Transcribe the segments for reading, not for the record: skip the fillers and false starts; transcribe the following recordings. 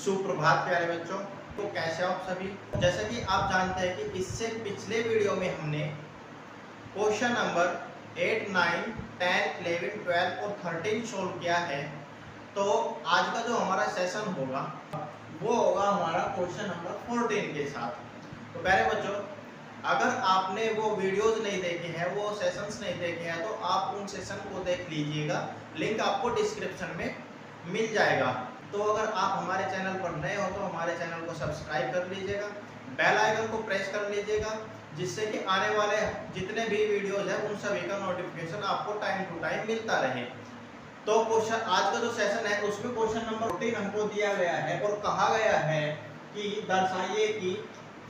सुप्रभात प्यारे बच्चों। तो कैसे हो आप सभी। जैसा कि आप जानते हैं कि इससे पिछले वीडियो में हमने क्वेश्चन नंबर 8, 9, 10, 11, 12 और 13 सोल्व किया है। तो आज का जो हमारा सेशन होगा वो होगा हमारा क्वेश्चन नंबर 14 के साथ। तो प्यारे बच्चों, अगर आपने वो वीडियोस नहीं देखे हैं, वो सेशंस नहीं देखे हैं, तो आप उन सेशन को देख लीजिएगा। लिंक आपको डिस्क्रिप्शन में मिल जाएगा। तो अगर आप हमारे चैनल पर नए हो तो हमारे चैनल को सब्सक्राइब कर लीजिएगा, बेल आइकन को प्रेस कर लीजिएगा, जिससे कि आने वाले जितने भी वीडियोज हैं उन सभी का नोटिफिकेशन आपको टाइम टू टाइम मिलता रहे। तो क्वेश्चन आज का जो सेशन है उसमें क्वेश्चन नंबर 14 हमको दिया गया है और कहा गया है कि दर्शाइए कि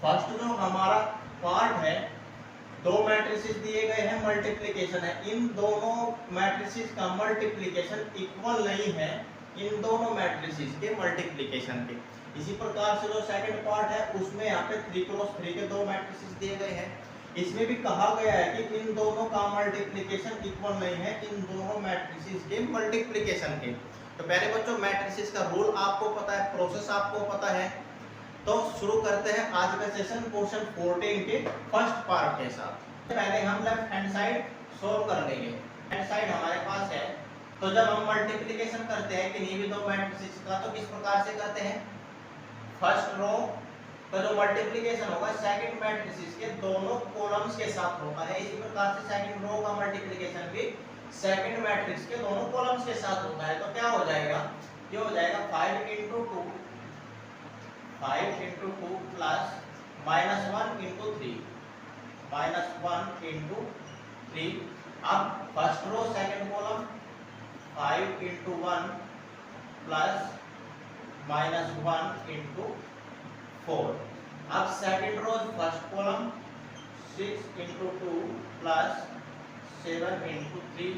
फर्स्ट जो हमारा पार्ट है, दो मैट्रिसेस दिए गए हैं, मल्टीप्लिकेशन है, इन दोनों मैट्रिसेस का मल्टीप्लिकेशन इक्वल नहीं है इन दोनों मैट्रिसेस के मल्टीप्लिकेशन के। इसी प्रकार से जो सेकंड पार्ट है उसमें यहाँ पे 3x3 के दो मैट्रिसेस दिए गए हैं, इसमें भी कहा गया है कि इन दोनों का मल्टीप्लिकेशन इक्वल नहीं है इन दोनों मैट्रिसेस के मल्टीप्लिकेशन के। तो पहले बच्चों मैट्रिसेस का रूल आपको पता है, प्रोसेस आपको पता है। तो शुरू करते हैं आज का सेशन क्वेश्चन 14 के फर्स्ट पार्ट के साथ। पहले हम लेफ्ट हैंड साइड सोल्व कर लेंगे। हैंड साइड हमारे पास है, तो जब हम मल्टीप्लिकेशन करते हैं किन्हीं भी दो मैट्रिसेस का तो किस प्रकार से करते हैं। फर्स्ट रो का जो मल्टीप्लिकेशन होगा सेकंड मैट्रिसेस के दोनों कॉलम्स के साथ होता है। इसी प्रकार से सेकंड रो का मल्टीप्लिकेशन भी सेकंड मैट्रिक्स के दोनों कॉलम्स के साथ होता है। तो क्या हो जाएगा, ये हो जाएगा 5 into 2 प्लस -1 into 3 -1 into 3। अब first row second column 5 into 1 plus -1 into 4। अब second row first column 6 into 2 plus 7 into 3।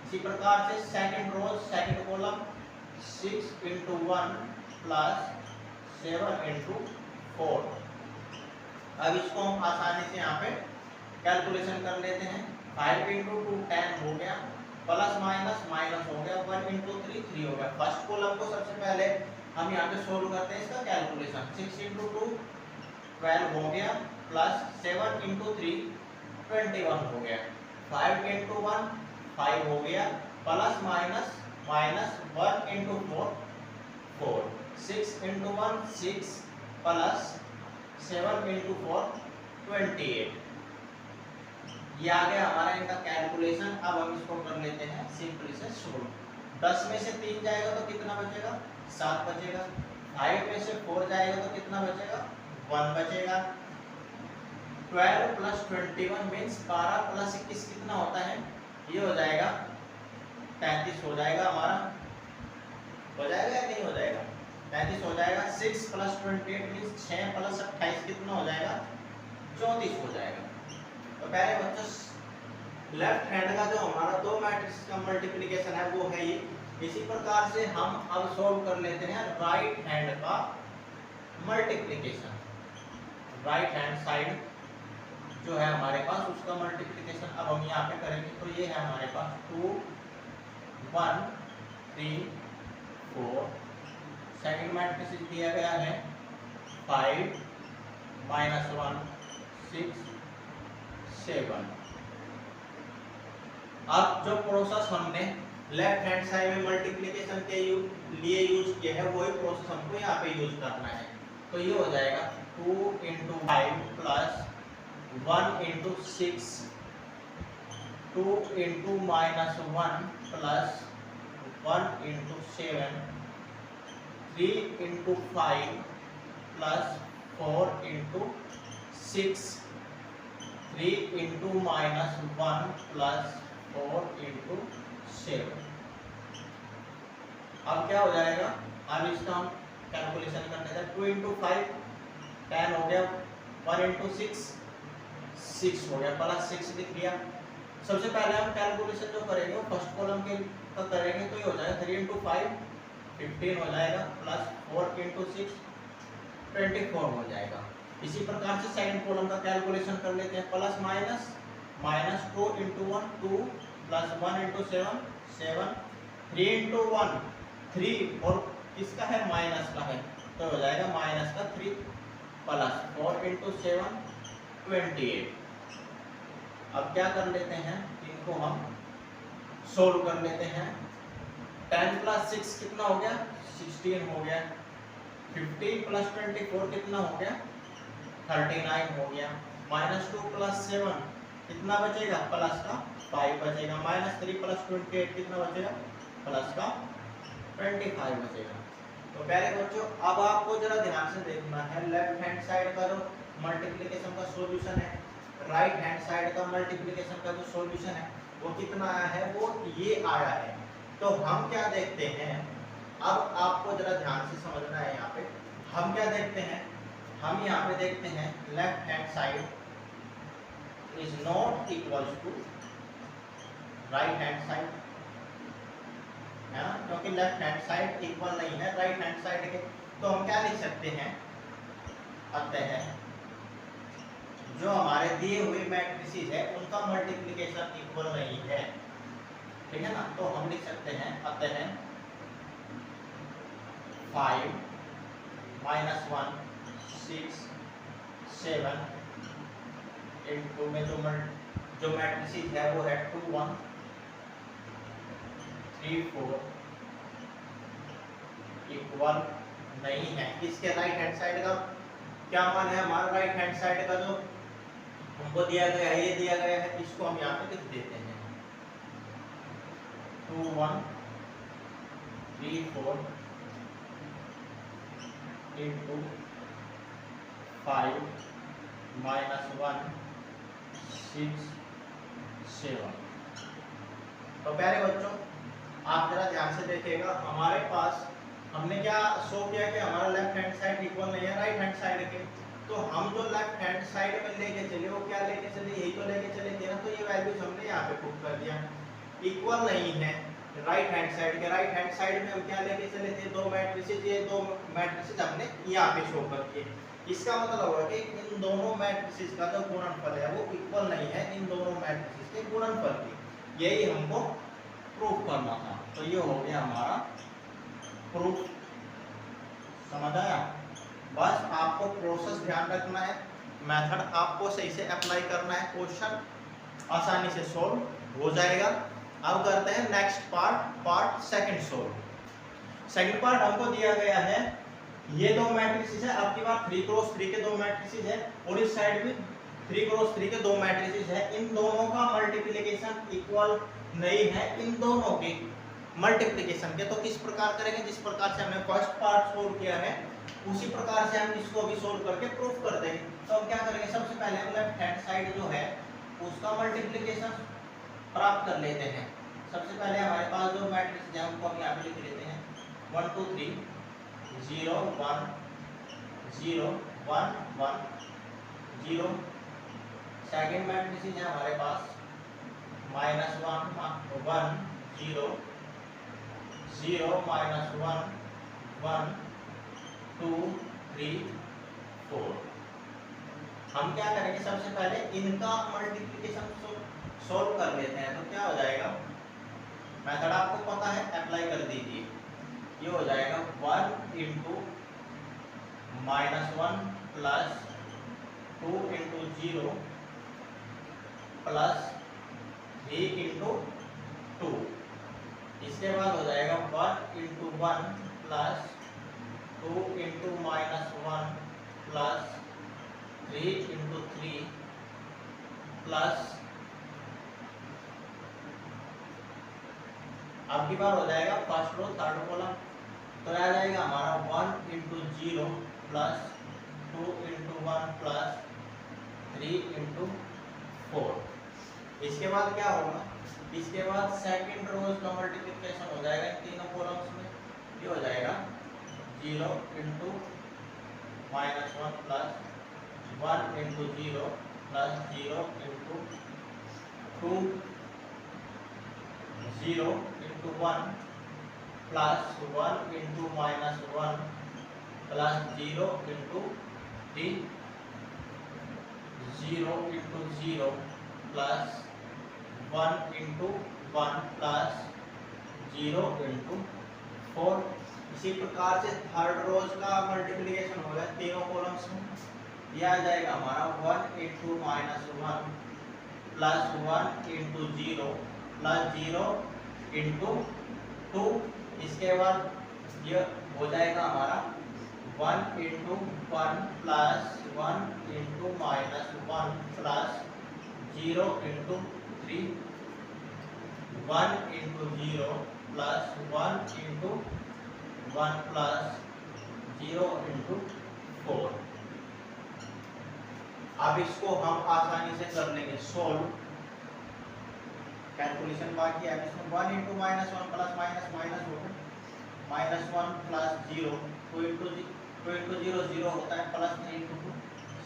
इसी प्रकार से second row second column 6 into 1 plus 7 into 4। अब इसको हम आसानी से यहाँ पे कैलकुलेशन कर लेते हैं। 5 into 2 10 हो गया, प्लस माइनस माइनस हो गया, 1 into 3 3 हो गया। फर्स्ट कॉलम को सबसे पहले हम यहाँ पे सोल्व करते हैं इसका कैलकुलेशन। 6 into 2 12 हो गया, प्लस 7 into 3 21 हो गया, 5 into 1 5 हो गया, plus minus minus 1 into 4 4, 6 into 1 6 plus 7 into 4 28। ये आ गया हमारा इनका कैलकुलेशन। अब हम इसको कर लेते हैं सिंपली से सोल्व। 10 में से 3 जाएगा तो कितना बचेगा, 7 बचेगा। 5 में से 4 जाएगा तो कितना बचेगा, 1 बचेगा। 12 प्लस 21 मीन्स 12 प्लस 21 कितना होता है, ये हो जाएगा 33 हो जाएगा हमारा। हो जाएगा या नहीं हो जाएगा, 33 हो जाएगा। 6 प्लस 28 मीन्स 6 प्लस 28 कितना हो जाएगा, 34 हो जाएगा। तो पहले बच्चों लेफ्ट हैंड का जो हमारा दो मैट्रिक्स का मल्टीप्लिकेशन है वो है ये। इसी प्रकार से हम अब सोल्व कर लेते हैं राइट हैंड का मल्टीप्लिकेशन। राइट हैंड साइड जो है हमारे पास उसका मल्टीप्लिकेशन अब हम यहाँ पे करेंगे। तो ये है हमारे पास 2 1 3 4। सेकंड मैट्रिक्स दिया गया है 5 -1 6 7। अब जो प्रोसेस हमने लेफ्ट हैंड साइड में मल्टीप्लिकेशन के लिए यूज किया है वही प्रोसेस हमको यहाँ पे यूज करना है। तो ये हो जाएगा 2 into 5 plus 1 into 6, 2 into -1 plus 1 into 7, 3 into 5 plus 4 into 6, 3 into -1 plus 4 into 7। अब क्या हो जाएगा, अब इसका हम कैलकुलेशन करने हैं। 2 into 5 10 हो गया, 1 into 6 6 हो गया, प्लस 6 लिख दिया। सबसे पहले हम कैलकुलेशन जो करेंगे वो फर्स्ट कॉलम के करेंगे। तो ये हो जाएगा 3 into 5 15 हो जाएगा, प्लस 4 into 6 24 हो जाएगा। इसी प्रकार से सेकंड कॉलम का कैलकुलेशन कर लेते हैं। Plus minus minus 2 into 1 2 plus 1 into 7 7, 3 into 1 3 और किसका है, माइनस का है, तो हो जाएगा माइनस का 3 प्लस 4 इंटू 7 28। अब क्या कर लेते हैं, इनको हम सोल्व कर लेते हैं। 10 प्लस 6 कितना हो गया, 16 हो गया। 15 प्लस 24 कितना हो गया, 39 हो गया। माइनस 2 प्लस 7 कितना बचेगा, प्लस का 5 बचेगा। माइनस 3 प्लस 28 कितना बचेगा, प्लस का 25 बचेगा। तो प्यारे बच्चों, अब आपको जरा ध्यान से देखना है, लेफ्ट हैंड साइड का जो मल्टीप्लिकेशन का सॉल्यूशन है, राइट हैंड साइड का मल्टीप्लिकेशन का जो सॉल्यूशन है वो कितना आया है, वो ये आया है। तो हम क्या देखते हैं, अब आपको जरा ध्यान से समझना है। यहाँ पे हम क्या देखते हैं, हम यहाँ पे देखते हैं left hand side is not equals to right hand side, है ना, क्योंकि लेफ्ट हैंड साइड इक्वल नहीं है राइट हैंड साइड के। तो हम क्या लिख सकते हैं, अतः जो हमारे दिए हुए मैट्रिसेस है उनका मल्टीप्लिकेशन इक्वल नहीं है, ठीक है ना। तो हम लिख सकते हैं अतः 5 माइनस 1 6 7 इनटू में जो मैट्रिसेस है वो है 2 1 3 4 इक्वल नहीं है। इसके राइट हैंड साइड का क्या मान है, हमारा राइट हैंड साइड का जो हमको दिया गया है, ये दिया गया है, इसको हम यहाँ पे लिख देते हैं 2 1 3 4 इंटू 5 माइनस 1 6 7। तो प्यारे बच्चों, आप जरा ध्यान से देखिएगा, हमारे पास हमने क्या शो किया कि हमारा लेफ्ट हैंड साइड इक्वल नहीं है राइट हैंड साइड के। तो हम जो लेफ्ट हैंड साइड में लेके चले वो क्या लेके चले, यही तो लेके चले थे ना। तो ये वैल्यूज हमने यहाँ पे पुट कर दिया, इक्वल नहीं है राइट हैंड साइड के। राइट हैंड साइड में हम क्या लेके चले थे, दो मैट्रिसेस, ये दो मैट्रिसेस हमने यहाँ पे शो कर दिए। इसका मतलब होगा कि इन दोनों मैट्रिसेस का जो गुणनफल है वो इक्वल नहीं है इन दोनों मैट्रिसेस के गुणनफल की। यही हमको प्रूफ करना था। तो ये हो गया हमारा प्रूफ, समझ आया। बस आपको प्रोसेस ध्यान रखना है, मेथड आपको सही से अप्लाई करना है, क्वेश्चन आसानी से सोल्व हो जाएगा। अब करते हैं next part second solve. Second part हमको दिया गया है, ये दो मैट्रिसेस है, आपकी बात 3 क्रॉस 3 के दो मैट्रिसेस है और इस साइड भी 3 क्रॉस 3 के दो मैट्रिसेस है। इन दोनों का मल्टीप्लिकेशन इक्वल नहीं है, इन दोनों के मल्टीप्लिकेशन के। तो किस प्रकार करेंगे, जिस प्रकार से हमने फर्स्ट पार्ट सोल्व किया है उसी प्रकार से हम इसको भी सोल्व करके प्रूफ कर देंगे। तो हम क्या करेंगे, सबसे पहले हम लेफ्ट हैंड साइड जो है उसका मल्टीप्लिकेशन प्राप्त कर लेते हैं। सबसे पहले हमारे पास जो मैट्रिक्स है उनको हम यहाँ पे लिख लेते हैं 1 2 3 0 1 0 1 1 0। सेकेंड मैट्रिक्स है हमारे पास -1 1 0 0 -1 1 2 3 4। हम क्या करेंगे, सबसे पहले इनका मल्टीप्लिकेशन सोल्व कर लेते हैं। तो क्या हो जाएगा, मेथड आपको पता है, अप्लाई कर दीजिए। ये हो जाएगा 1 into -1 plus 2 into 0 plus 3 into 2। इसके बाद हो जाएगा 1 into 1 plus 2 into -1 plus 3 into 3 plus, अब की बार हो जाएगा फर्स्ट रो थर्ड कॉलम। तो आ जाएगा हमारा 1 into 0 plus 2 into 1 plus 3 into 4। इसके बाद क्या होगा, इसके बाद सेकंड रोज का मल्टीप्लिकेशन हो जाएगा इन तीनों कॉलम्स में। ये हो जाएगा 0 into -1 plus 1 into 0 plus 0 into 2 0 into 1 plus 1 into -1 plus 0 into 3 0 into 0 plus 1 into 1 plus 0 into 4। इसी प्रकार से थर्ड रोज का मल्टीप्लिकेशन होगा तीनों कॉलम्स में, यह आ जाएगा हमारा 1 into minus 1 plus 1 into 0 plus 0 into 2। इसके बाद यह हो जाएगा हमारा 1 into 1 plus 1 into minus 1 plus 0 into 3, 1 into 0 plus 1 into 1 plus 0 into 4। अब इसको हम आसानी से कर लेंगे सोल्व, कैलकुलेशन बाकी है। इसमें 1 into minus 1 plus minus minus होगा, माइनस 1 प्लस 0, 2 इंटू 0 0 होता है, प्लस 3 इंटू 2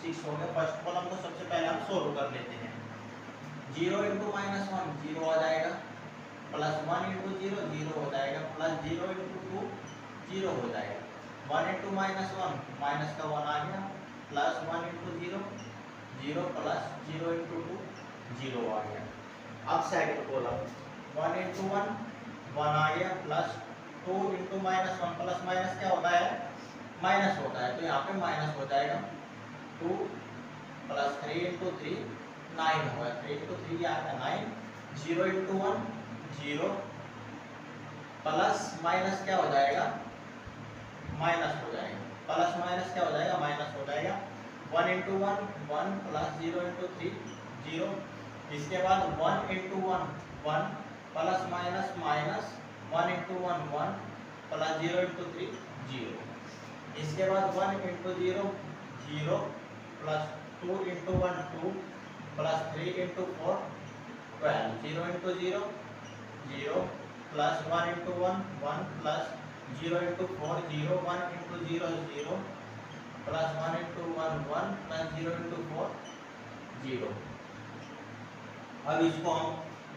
6 हो गया। फर्स्ट कॉलम को सबसे पहले हम सोल्व कर लेते हैं। 0 इंटू माइनस 1 0 आ जाएगा, प्लस 1 इंटू 0 0 हो जाएगा, प्लस 0 इंटू 2 0 हो जाएगा। 1 इंटू माइनस 1 माइनस का 1 आ गया, प्लस 1 इंटू 0 0 प्लस 0 इंटू 2 0 आ गया। अब सेकंड कॉलम 1 इंटू 1 1 आ गया, plus 2 into minus 1 plus minus क्या होता है, माइनस होता है, तो यहाँ पे माइनस हो जाएगा। 2 प्लस 3 इंटू 3 9 होगा, 3 इंटू 3 क्या आता है 9। 0 इंटू 1 0 प्लस माइनस क्या हो जाएगा, माइनस हो जाएगा, प्लस माइनस क्या हो जाएगा, माइनस हो जाएगा। 1 इंटू 1 1 प्लस 0 इंटू 3 0। इसके बाद 1 into 1 1 plus minus minus 1 into 1 1 plus 0 into 3 0। इसके बाद 1 into 0 0 plus 2 into 1 2 plus 3 into 4 12। 0 into 0 0 plus 1 into 1 1 plus 0 into 4 0 1 into 0 0 plus 1 into 1 1 plus 0 into 4 0। अब इसको हम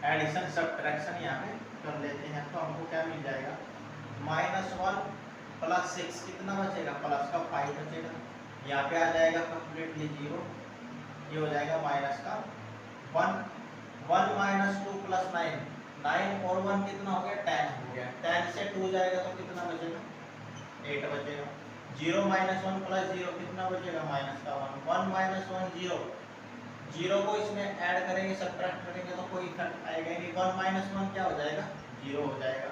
एडिशन सब्ट्रैक्शन यहाँ पे कर लेते हैं, तो हमको क्या मिल जाएगा, माइनस 1 प्लस 6 कितना बचेगा, प्लस का 5 बचेगा। यहाँ पे आ जाएगा कंप्लीटली 0, ये हो जाएगा माइनस का 1। 1 माइनस 2 प्लस 9 9 और 1 कितना हो गया, 10 हो गया। 10 से 2 जाएगा तो कितना बचेगा, 8 बचेगा। 0 माइनस 1 प्लस 0 कितना बचेगा, माइनस का 1। 1 माइनस 1 0, 0 को इसमें ऐड करेंगे सब्ट्रैक्ट करेंगे तो कोई इफेक्ट आएगा ही नहीं। 1 माइनस 1 क्या हो जाएगा, 0 हो जाएगा।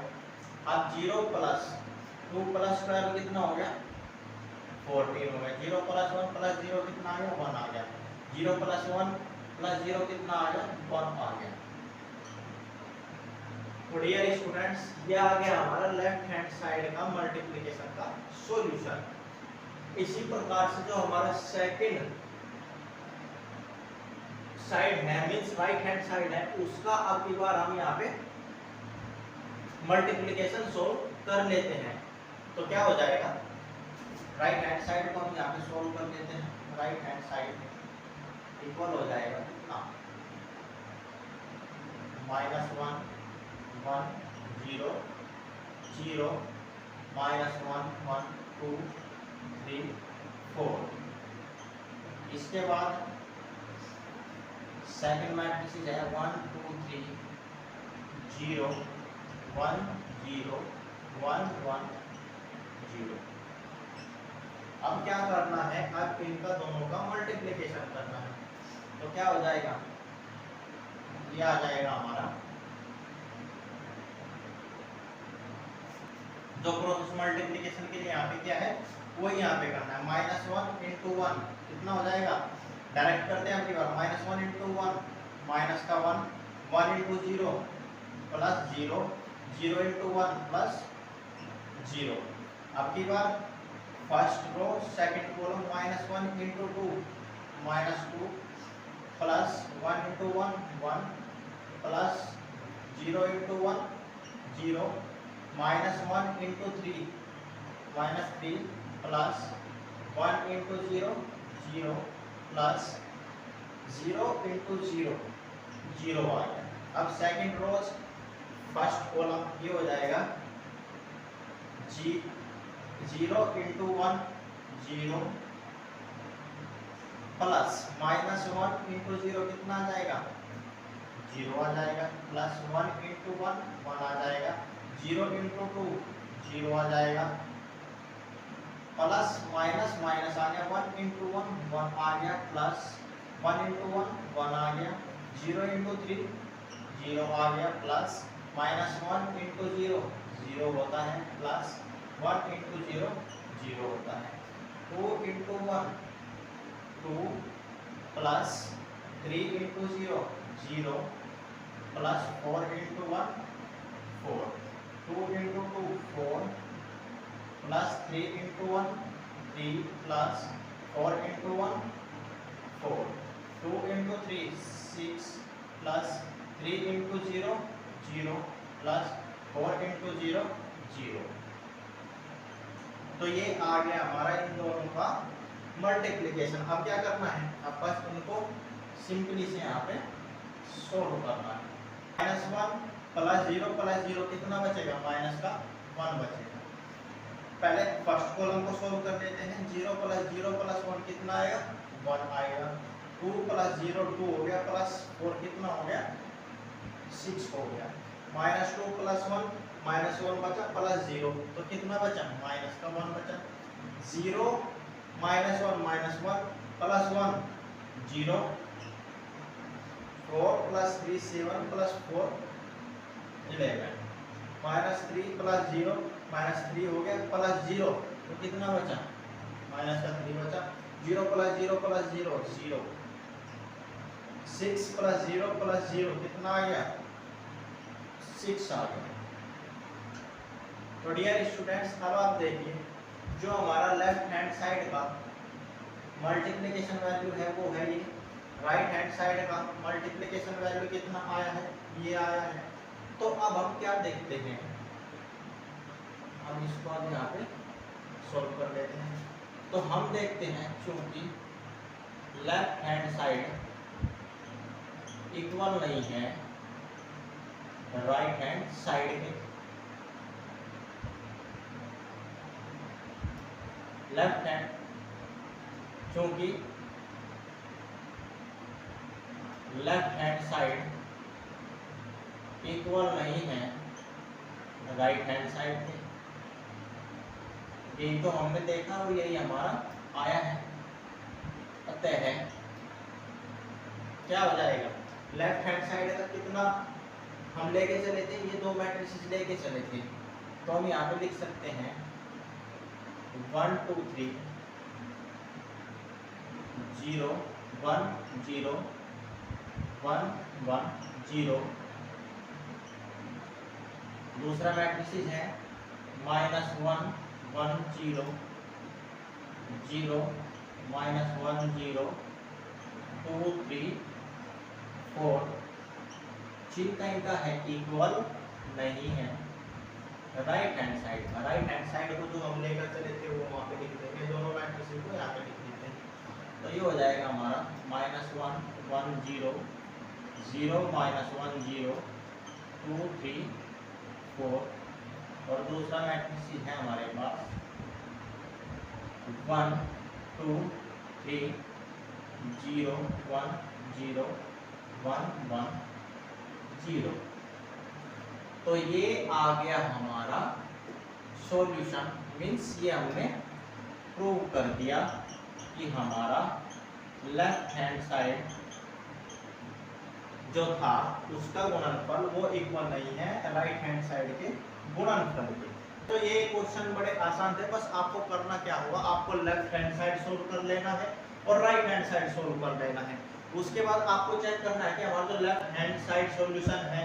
अब 0 प्लस 2 प्लस 12 कितना हो गया, 14 हो गया। 0 प्लस 1 प्लस 0 कितना आ गया, 1 आ गया। 0 प्लस 1 प्लस 0 कितना आ गया, 1 आ गया। तो डियर स्टूडेंट्स, ये आ गया हमारा लेफ्ट हैंड साइड का मल्टीप्लिकेशन का सॉल्यूशन। इसी प्रकार से जो हमारा सेकंड साइड है मींस राइट हैंड साइड है, उसका अब की बार हम यहाँ पे मल्टीप्लिकेशन सोल्व कर लेते हैं। तो क्या हो जाएगा, राइट हैंड साइड को हम यहाँ पे सोल्व कर लेते हैं। राइट हैंड साइड इक्वल हो जाएगा -1 1 0 0 -1 1 2 3 4। इसके बाद सेकंड मैट्रिक्स है 1 2 3 0 1 0 1 1 0। अब क्या करना है, अब इनका दोनों का मल्टीप्लिकेशन करना है। तो क्या हो जाएगा, ये आ जाएगा हमारा जो क्रॉस मल्टीप्लिकेशन के लिए यहाँ पे क्या है, वो यहाँ पे करना है। -1 इंटू 1 कितना हो जाएगा, डायरेक्ट करते हैं आपकी बार। -1 इंटू 1 माइनस का 1 1 इंटू 0 प्लस 0 0 इंटू 1 प्लस 0। अब की बार first row second column -1 into 2 -2 plus 1 into 1 1 plus 0 into 1 0 -1 into 3 -3 plus 1 into 0 0 plus 0 into 0 0 आ गया। अब सेकंड रोज फर्स्ट कॉलम ये हो जाएगा 0 इंटू 1 0 प्लस -1 इंटू 0 कितना आ जाएगा, 0 आ जाएगा। प्लस 1 इंटू 1 1 आ जाएगा। 0 इंटू 2 0 आ जाएगा। प्लस माइनस माइनस आ गया 1 इंटू 1 1 आ गया प्लस 1 इंटू 1 1 आ गया 0 इंटू 3 0 आ गया प्लस माइनस 1 इंटू 0 0 होता है प्लस 1 इंटू 0 0 होता है 2 into 1 2 plus 3 into 0 0 plus 4 into 1 4 2 into 2 4 plus 3 into 1 3 plus 4 into 1 4 2 into 3 6 plus 3 into 0 0 plus 4 into 0 0। तो ये आ गया हमारा इन दोनों का मल्टीप्लिकेशन। अब क्या करना है, अब बस इनको सिंपली से यहाँ पे सोल्व करना है। -1 प्लस 0 कितना बचेगा, माइनस का 1 बचेगा। पहले फर्स्ट कॉलम को सोल्व कर लेते हैं। 0 प्लस 1 कितना आएगा, 1 आएगा। 2 प्लस 0 2 हो गया प्लस 4 कितना हो गया, 6 हो गया। -2 प्लस 1 -1 बचा प्लस 0 तो कितना बचा, माइनस का 1 बचा। 0 -1 प्लस 1 0 4 प्लस 3 7 प्लस 4 11 -3 प्लस 0 -3 हो गया प्लस 0 तो कितना बचा, माइनस का 3 बचा। 0 प्लस 0 प्लस 0 0 6 प्लस 0 कितना आ गया, 6 आ गया। तो डियर स्टूडेंट्स अब आप देखिए जो हमारा लेफ्ट हैंड साइड का मल्टीप्लिकेशन वैल्यू है वो है ये, राइट हैंड साइड का मल्टीप्लिकेशन वैल्यू कितना आया है, ये आया है। तो अब हम क्या देखते हैं, हम इसको अब यहाँ पे सॉल्व कर लेते हैं। तो हम देखते हैं चूंकि लेफ्ट हैंड साइड इक्वल नहीं है राइट हैंड साइड के, लेफ्ट हैंड चूंकि लेफ्ट हैंड साइड इक्वल नहीं है राइट हैंड साइड के, यही तो हमने देखा और यही हमारा आया है। अतः है क्या हो जाएगा, लेफ्ट हैंड साइड का कितना हम लेके चले थे, ये दो मैट्रिसेस लेके चले थे, तो हम यहाँ पे लिख सकते हैं 1 2 3 0 1 0 1 1 0। दूसरा मैट्रिसेस है -1 1 0 0 -1 0 2 3 4। चिन्ह इनका है इक्वल नहीं है राइट हैंड साइड का। राइट हैंड साइड को जो हम लेकर चले थे वो वहाँ पे लिख देंगे, दोनों मैट्रिसेस को यहाँ पे लिख देते हैं। तो ये हो जाएगा हमारा -1 1 0 0 -1 0 2 3 4। और दूसरा मैट्रिक्स है हमारे पास 1 2 3 0 1 0 1 1 0। तो ये आ गया हमारा सॉल्यूशन, मीन्स ये हमने प्रूव कर दिया कि हमारा लेफ्ट हैंड साइड जो था उसका गुणनफल वो इक्वल नहीं है राइट हैंड साइड के गुणनफल के। तो ये क्वेश्चन बड़े आसान थे, बस आपको करना क्या होगा, आपको लेफ्ट हैंड साइड सोल्व कर लेना है और राइट हैंड साइड सोल्व कर लेना है। उसके बाद आपको चेक करना है कि हमारा जो लेफ्ट हैंड साइड सॉल्यूशन है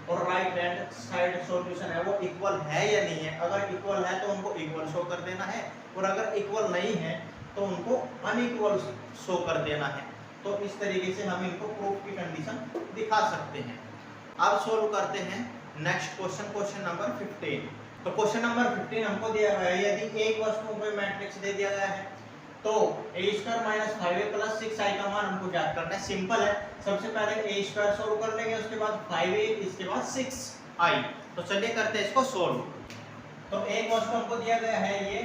और राइट हैंड साइड सॉल्यूशन है वो इक्वल है या नहीं है। अगर इक्वल है तो उनको इक्वल शो कर देना है और अगर इक्वल नहीं है तो उनको अनइक्वल शो कर देना है। तो इस तरीके से हम इनको प्रूफ की कंडीशन दिखा सकते हैं। अब सोल्व करते हैं नेक्स्ट क्वेश्चन, क्वेश्चन नंबर 15। तो क्वेश्चन नंबर 15 हमको दिया गया है, यदि एक वस्तु पे मैट्रिक्स दे दिया गया है तो a² - 5a + 6i का मान हमको ज्ञात करना है। सिंपल है, सबसे पहले a² सोल्व कर लेंगे, उसके बाद 5a, इसके बाद 6i। तो चलिए करते हैं इसको सोल्व। तो एक वस्तु हमको दिया गया है ये,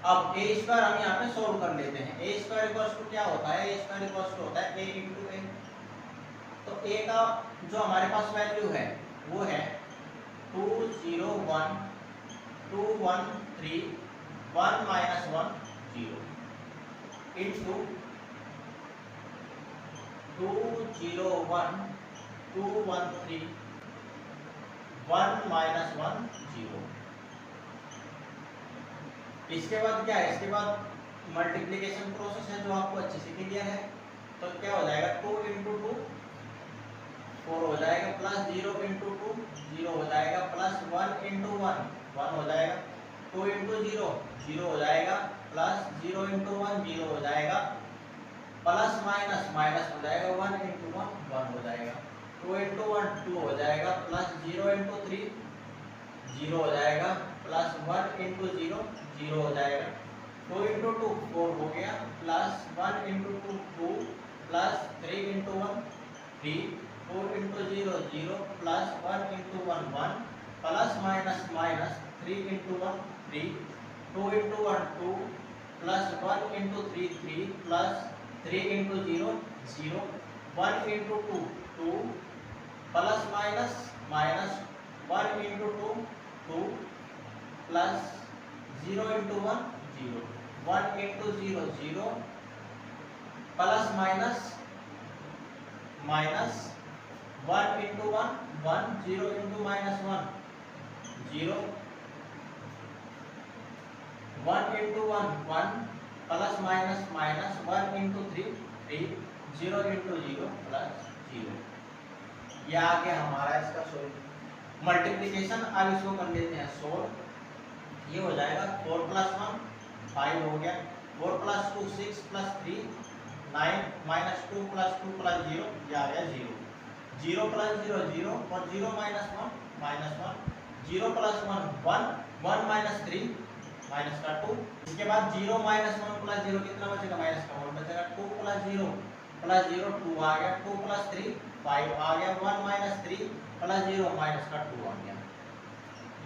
अब a² हम यहाँ पे सोल्व कर लेते हैं। a² क्या होता है, a² होता है a × a। तो a का जो हमारे पास वैल्यू है वो है 2 0 1 2 1 3 1 माइनस 1 0 इंटू 2 0 1 2 1 3 1 माइनस 1 0। इसके बाद क्या है, इसके बाद मल्टीप्लिकेशन प्रोसेस है जो आपको अच्छे से क्लियर है। तो क्या हो जाएगा 2 इंटू 2 4 हो जाएगा, प्लस 0 इंटू 2 0 हो जाएगा, प्लस 1 इंटू 1 1 हो जाएगा, 2 इंटू 0 0 हो जाएगा, प्लस 0 इंटू 1 0 हो जाएगा, प्लस माइनस माइनस हो जाएगा, 1 इंटू 1 1 हो जाएगा, 2 इंटू 1 2 हो जाएगा, प्लस 0 इंटू 3 0 हो जाएगा, प्लस 1 इंटू 0 0 हो जाएगा, 2 इंटू 2 4 हो गया, plus 1 into 2 2 plus 3 into 1 3 4 into 0 0 plus 1 into 1 1 plus minus minus 3 into 1 3 2 into 1 2 plus 1 into 3 3 plus 3 into 0 0 1 into 2 2 plus minus minus 1 into 2 2 plus 0 into 1 0 1 into 0 0 plus minus minus 1 into 1 1 0 into minus 1 0 1 into 1 1 plus minus minus 1 into 3 3 0 into 0 plus 0। यह आ गया हमारा इसका solve multiplication. अब इसको कर लेते हैं solve. ये हो जाएगा 4 प्लस 1 5 हो गया, 4 plus 2 6 plus 3 9 minus 2 plus 2 plus 0 ये आ गया 0 0 प्लस 0 0 और 0 minus 1 minus 1 0 plus 1 1 1 minus 3 minus का 2। इसके बाद 0 माइनस 1 प्लस 0 कितना बचेगा, माइनस का 1 बचेगा, 2 प्लस 0 2 आ गया, 2 प्लस 3 5 आ गया, 1 माइनस 3 प्लस 0 माइनस का 2 आ गया।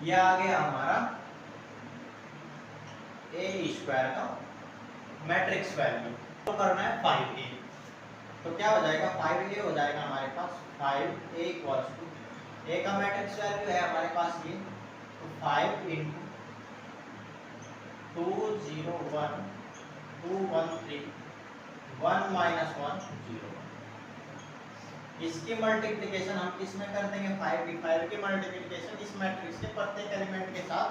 यह आ गया हमारा ए स्क्वायर का मैट्रिक्स वैल्यू। तो करना है 5a, तो क्या हो जाएगा 5a हो जाएगा हमारे पास 5a इक्वल्स टू ए का मैट्रिक्स वैल्यू है हमारे पास ये, तो 5 इंटू 2 0 1 2 1 3 1 माइनस 1 0। इसकी मल्टीप्लिकेशन हम किस में कर देंगे, 5 की मल्टीप्लिकेशन इस मैट्रिक्स के प्रत्येक एलिमेंट के साथ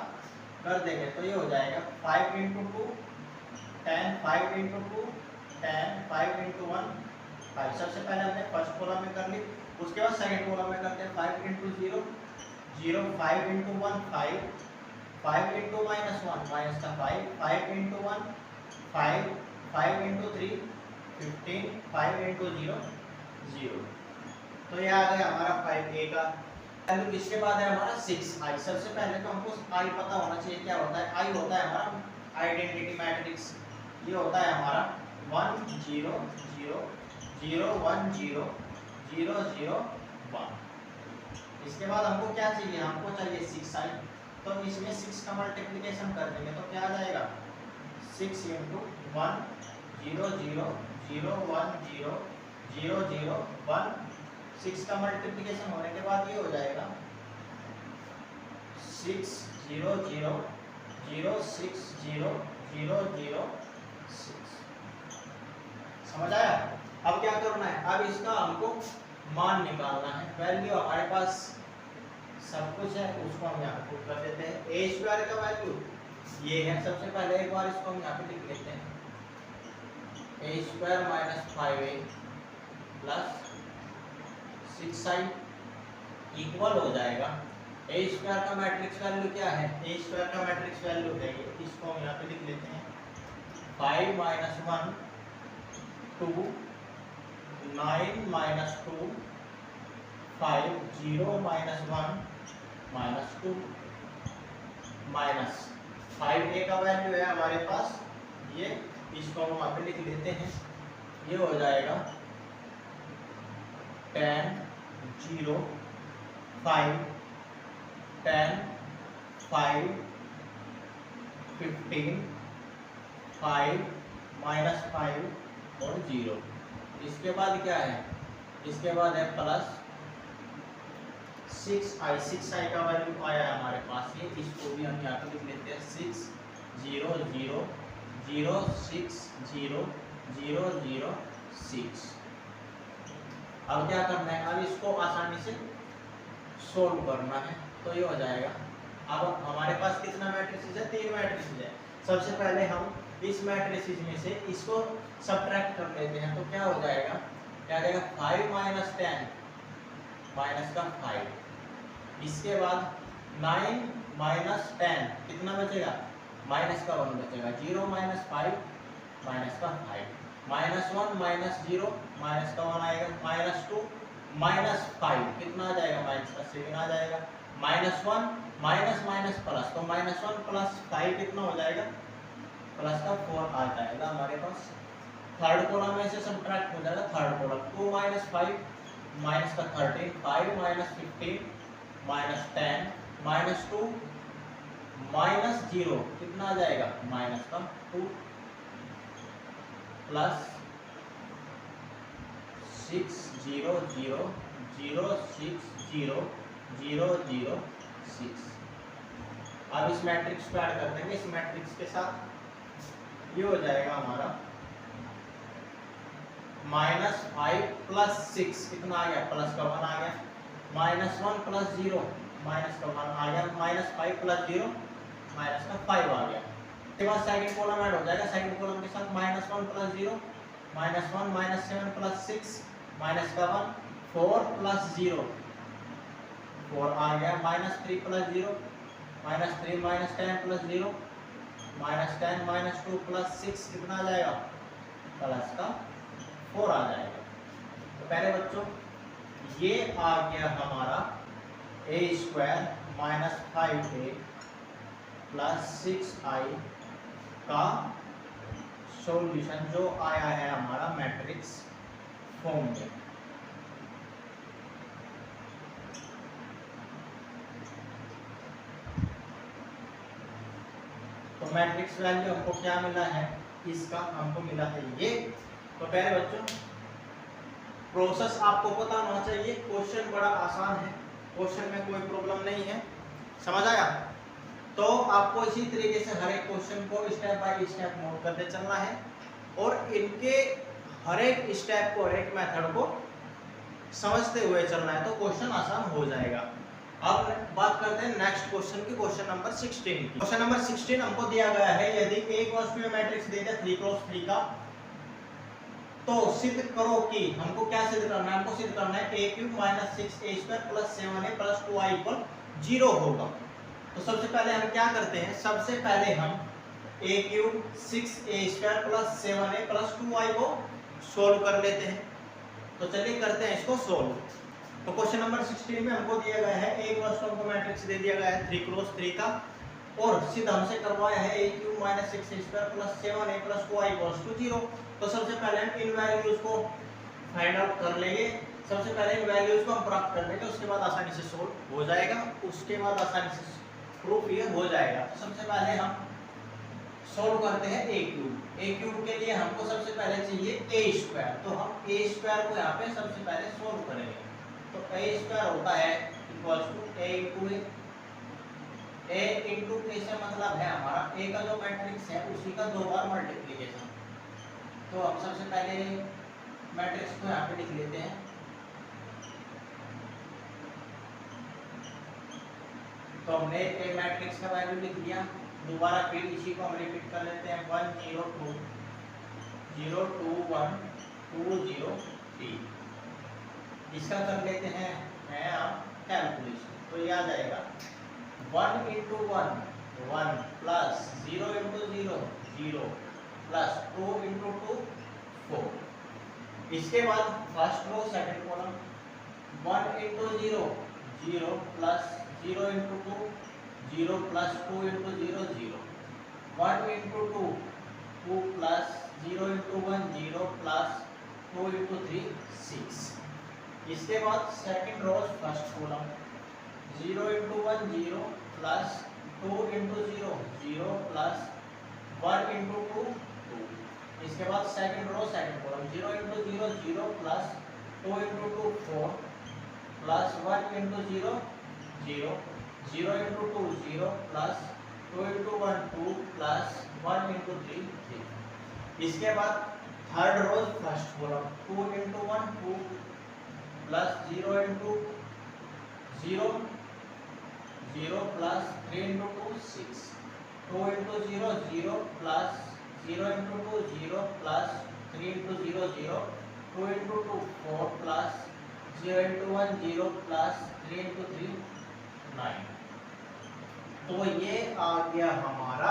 कर देंगे। तो ये हो जाएगा 5 इंटू 2 10 5 इंटू 2 10 5 इंटू 1 5। सबसे पहले हमने फर्स्ट कॉलम में कर ली, उसके बाद सेकंड कॉलम में करते हैं 5 into 0 0 5 into 1 5 5 into minus 1 minus का 5 5 इंटू 1 5 5 इंटू 3 15 5 इंटू 0 0। तो ये आ गया हमारा 5a का वैल्यू। इसके बाद है हमारा 6i। सबसे पहले तो हमको i पता होना चाहिए क्या होता है। i होता है हमारा आइडेंटिटी मैट्रिक्स। ये होता है हमारा 1 0 0 0 1 0 0 0 1। इसके बाद हमको क्या चाहिए, हमको चाहिए 6i। तो इसमें 6 का मल्टीप्लिकेशन कर देंगे तो क्या आ जाएगा 6 इंटू 1 0 0 0 1 0 0 0 1। 6 का मल्टीप्लिकेशन होने के बाद ये हो जाएगा 6 0 0 0 6 0 0 0 6। समझ आया। अब क्या करना है, अब इसका हमको मान निकालना है। वैल्यू हमारे पास सब कुछ है, उसको हम यहाँ पे पुट कर देते हैं। ए स्क्वायर का वैल्यू ये है। सबसे पहले एक बार इसको हम यहाँ पे लिख लेते हैं, A square minus 5a plus 6i equal हो जाएगा। ए स्क्वायर का मैट्रिक्स वैल्यू क्या है, ए स्क्वायर का मैट्रिक्स वैल्यू है ये, इसको हम यहाँ पे लिख लेते हैं 5 minus 1 2 9 minus 2 5 0 minus 1 minus 2 minus 5a का वैल्यू है हमारे पास ये, इसको हम वहाँ पे लिख लेते हैं। ये हो जाएगा 10 0 5 10 5 15 5 माइनस 5 और 0। इसके बाद क्या है, इसके बाद है प्लस 6i। 6i का वैल्यू आया है हमारे पास ये, इसको भी हम यहाँ पे लिख लेते हैं 6 0 0 0 6 0 0 0 6। अब क्या करना है, अब इसको आसानी से सोल्व करना है। तो ये हो जाएगा, अब हमारे पास कितना मैट्रिसेस है, 3 मैट्रिसेस है। सबसे पहले हम इस मैट्रिसेस में से इसको सब्ट्रैक्ट कर लेते हैं। तो क्या हो जाएगा, क्या आ जाएगा 5 माइनस 10 माइनस का 5। इसके बाद 9 माइनस 10 कितना बचेगा, माइनस का 1 बचेगा। 0 माइनस 5 माइनस का 5, माइनस 1 माइनस 0 माइनस का 1 आएगा, माइनस 2 माइनस 5 कितना आ जाएगा, माइनस का 7 आ जाएगा, माइनस 1 माइनस माइनस प्लस, तो माइनस 1 प्लस 5 कितना हो जाएगा, प्लस का 4 आ जाएगा हमारे पास। थर्ड कॉलम में से सब्ट्रैक्ट हो जाएगा, थर्ड कॉलम 2 माइनस 5 माइनस का 13, 5 माइनस 15 माइनस 10 माइनस 2 माइनस 0 कितना आ जाएगा, माइनस का 2 प्लस 6 0 0 0 6 0 0 0 6। अब इस मैट्रिक्स को ऐड कर देंगे इस मैट्रिक्स के साथ। ये हो जाएगा हमारा माइनस 5 प्लस 6 कितना आ गया, प्लस का 1 आ गया, माइनस 1 प्लस 0 माइनस का 1 आ गया, माइनस 5 प्लस 0 माइनस का 5 आ गया। इसके बाद सेकंड कॉलम ऐड हो जाएगा, सेकंड कॉलम के साथ minus 1 plus 0 minus 1 minus 7 plus 6 minus का 1 4 प्लस 0 4 आ गया, minus 3 plus 0 minus 3 minus 10 plus 0 minus 10 minus 2 plus 6 कितना आ जाएगा, प्लस का 4 आ जाएगा। तो पहले बच्चों ये आ गया हमारा a square minus 5a plus 6i का सॉल्यूशन जो आया है हमारा मैट्रिक्स फॉर्म में। तो मैट्रिक्स वैल्यू हमको क्या मिला है, इसका हमको मिला है ये। तो पहले बच्चों प्रोसेस आपको पता होना चाहिए, क्वेश्चन बड़ा आसान है, क्वेश्चन में कोई प्रॉब्लम नहीं है, समझ आया। तो आपको इसी तरीके से हर एक क्वेश्चन को स्टेप बाय स्टेप नोट करते चलना है और इनके हर एक स्टेप को, हर एक मेथड को समझते हुए चलना है, तो क्वेश्चन आसान हो जाएगा। अब बात करते हैं नेक्स्ट क्वेश्चन की, क्वेश्चन नंबर 16 की। क्वेश्चन नंबर 16 हमको दिया गया है, यदि A क्रॉस B मैट्रिक्स दे दिया 3 क्रॉस 3 का, तो सिद्ध करो कि, हमको क्या सिद्ध करना है, हमको सिद्ध करना है a cube minus 6a square plus 7a plus 2i equal 0 होगा। तो सबसे पहले हम क्या करते हैं, सबसे पहले हम a cube 6a square plus 7a plus 2i को सोल्व कर लेते हैं। तो चलिए करते हैं इसको सोल्व। तो क्वेश्चन नंबर 16 में हमको दिया गया है A क्रॉस हमको मैट्रिक्स दे दिया गया है 3 क्रॉस 3 का, और सिद्ध हमसे करवाया है a cube minus 6a square plus 7a plus 2i equals to 0। तो सबसे पहले हम इन वैल्यूज को फाइंड आउट कर लेंगे, सबसे पहले इन वैल्यूज को हम प्राप्त कर लेंगे, उसके बाद आसानी से सोल्व हो जाएगा, उसके बाद आसानी से प्रूफ ये हो जाएगा। तो सबसे पहले हम सोल्व करते हैं a क्यूब के लिए हमको सबसे पहले चाहिए a स्क्वायर, तो हम a स्क्वायर को यहाँ पे सबसे पहले सोल्व करेंगे। तो a स्क्वायर होता है equals to a into a से मतलब है हमारा a का जो मैट्रिक्स है उसी का 2 बार मल्टीप्लिकेशन। तो हम सबसे पहले मैट्रिक्स को यहाँ पे लिख लेते हैं। तो हमने a मैट्रिक्स का वैल्यू लिख लिया, दोबारा फिर इसी को हम रिपीट कर लेते हैं 1 0 2 0 2 1 2 0 3। इसका कर लेते हैं आप कैलकुलेशन, तो ये आ जाएगा 1 into 1 1 plus 0 into 0 0 plus 2 into 2 4। इसके बाद first row second column 1 into 0 0 plus 0 into 2 0 plus 2 into 0 0 1 into 2 2 plus 0 into 1 0 plus 2 into 3 6। इसके बाद second row first column 0 into 1 0 plus 2 into 0 0 plus 1 into 2 2। इसके बाद second row second column 0 into 0 0 plus 2 into 2 4 plus 1 into 0 0 0 into 2 0 plus 2 into 1 2 plus 1 into 3 3। इसके बाद third rows first column 2 into 1 2 plus 0 into 0 0 plus 3 into 2 6 2 into 0 0 plus 0 into 2 0 plus 3 into 0 0 2 into 2 4 plus 0 into 1 0 plus 3 into 3 9। तो ये आ गया हमारा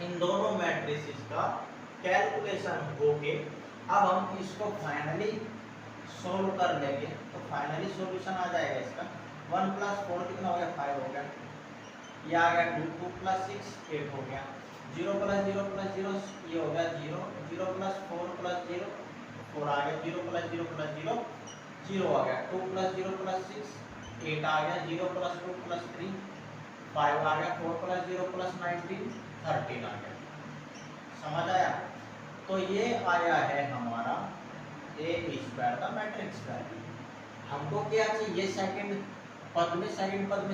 इन दोनों matrices का calculation होके। अब हम इसको फाइनली सोल्व कर लेंगे तो फाइनली सॉल्यूशन आ जाएगा इसका। 1 प्लस 4 कितना हो गया 5 हो गया, ये आ गया 2 2 प्लस 6 8 हो गया, 0 प्लस 0 प्लस 0 ये हो गया 0 0 प्लस 4 प्लस 0 4 आ गया, 0 प्लस 0 प्लस 0 0 आ गया, 2 प्लस 0 प्लस 6 8 आ गया, 0 प्लस 2 प्लस 3 5 आ गया, 4 प्लस 0 प्लस 19 13 आ गया। समझ आया? तो ये आया है हमारा ए स्क्वायर का मैट्रिक्स वैल्यू। हमको क्या चाहिए सेकंड पद में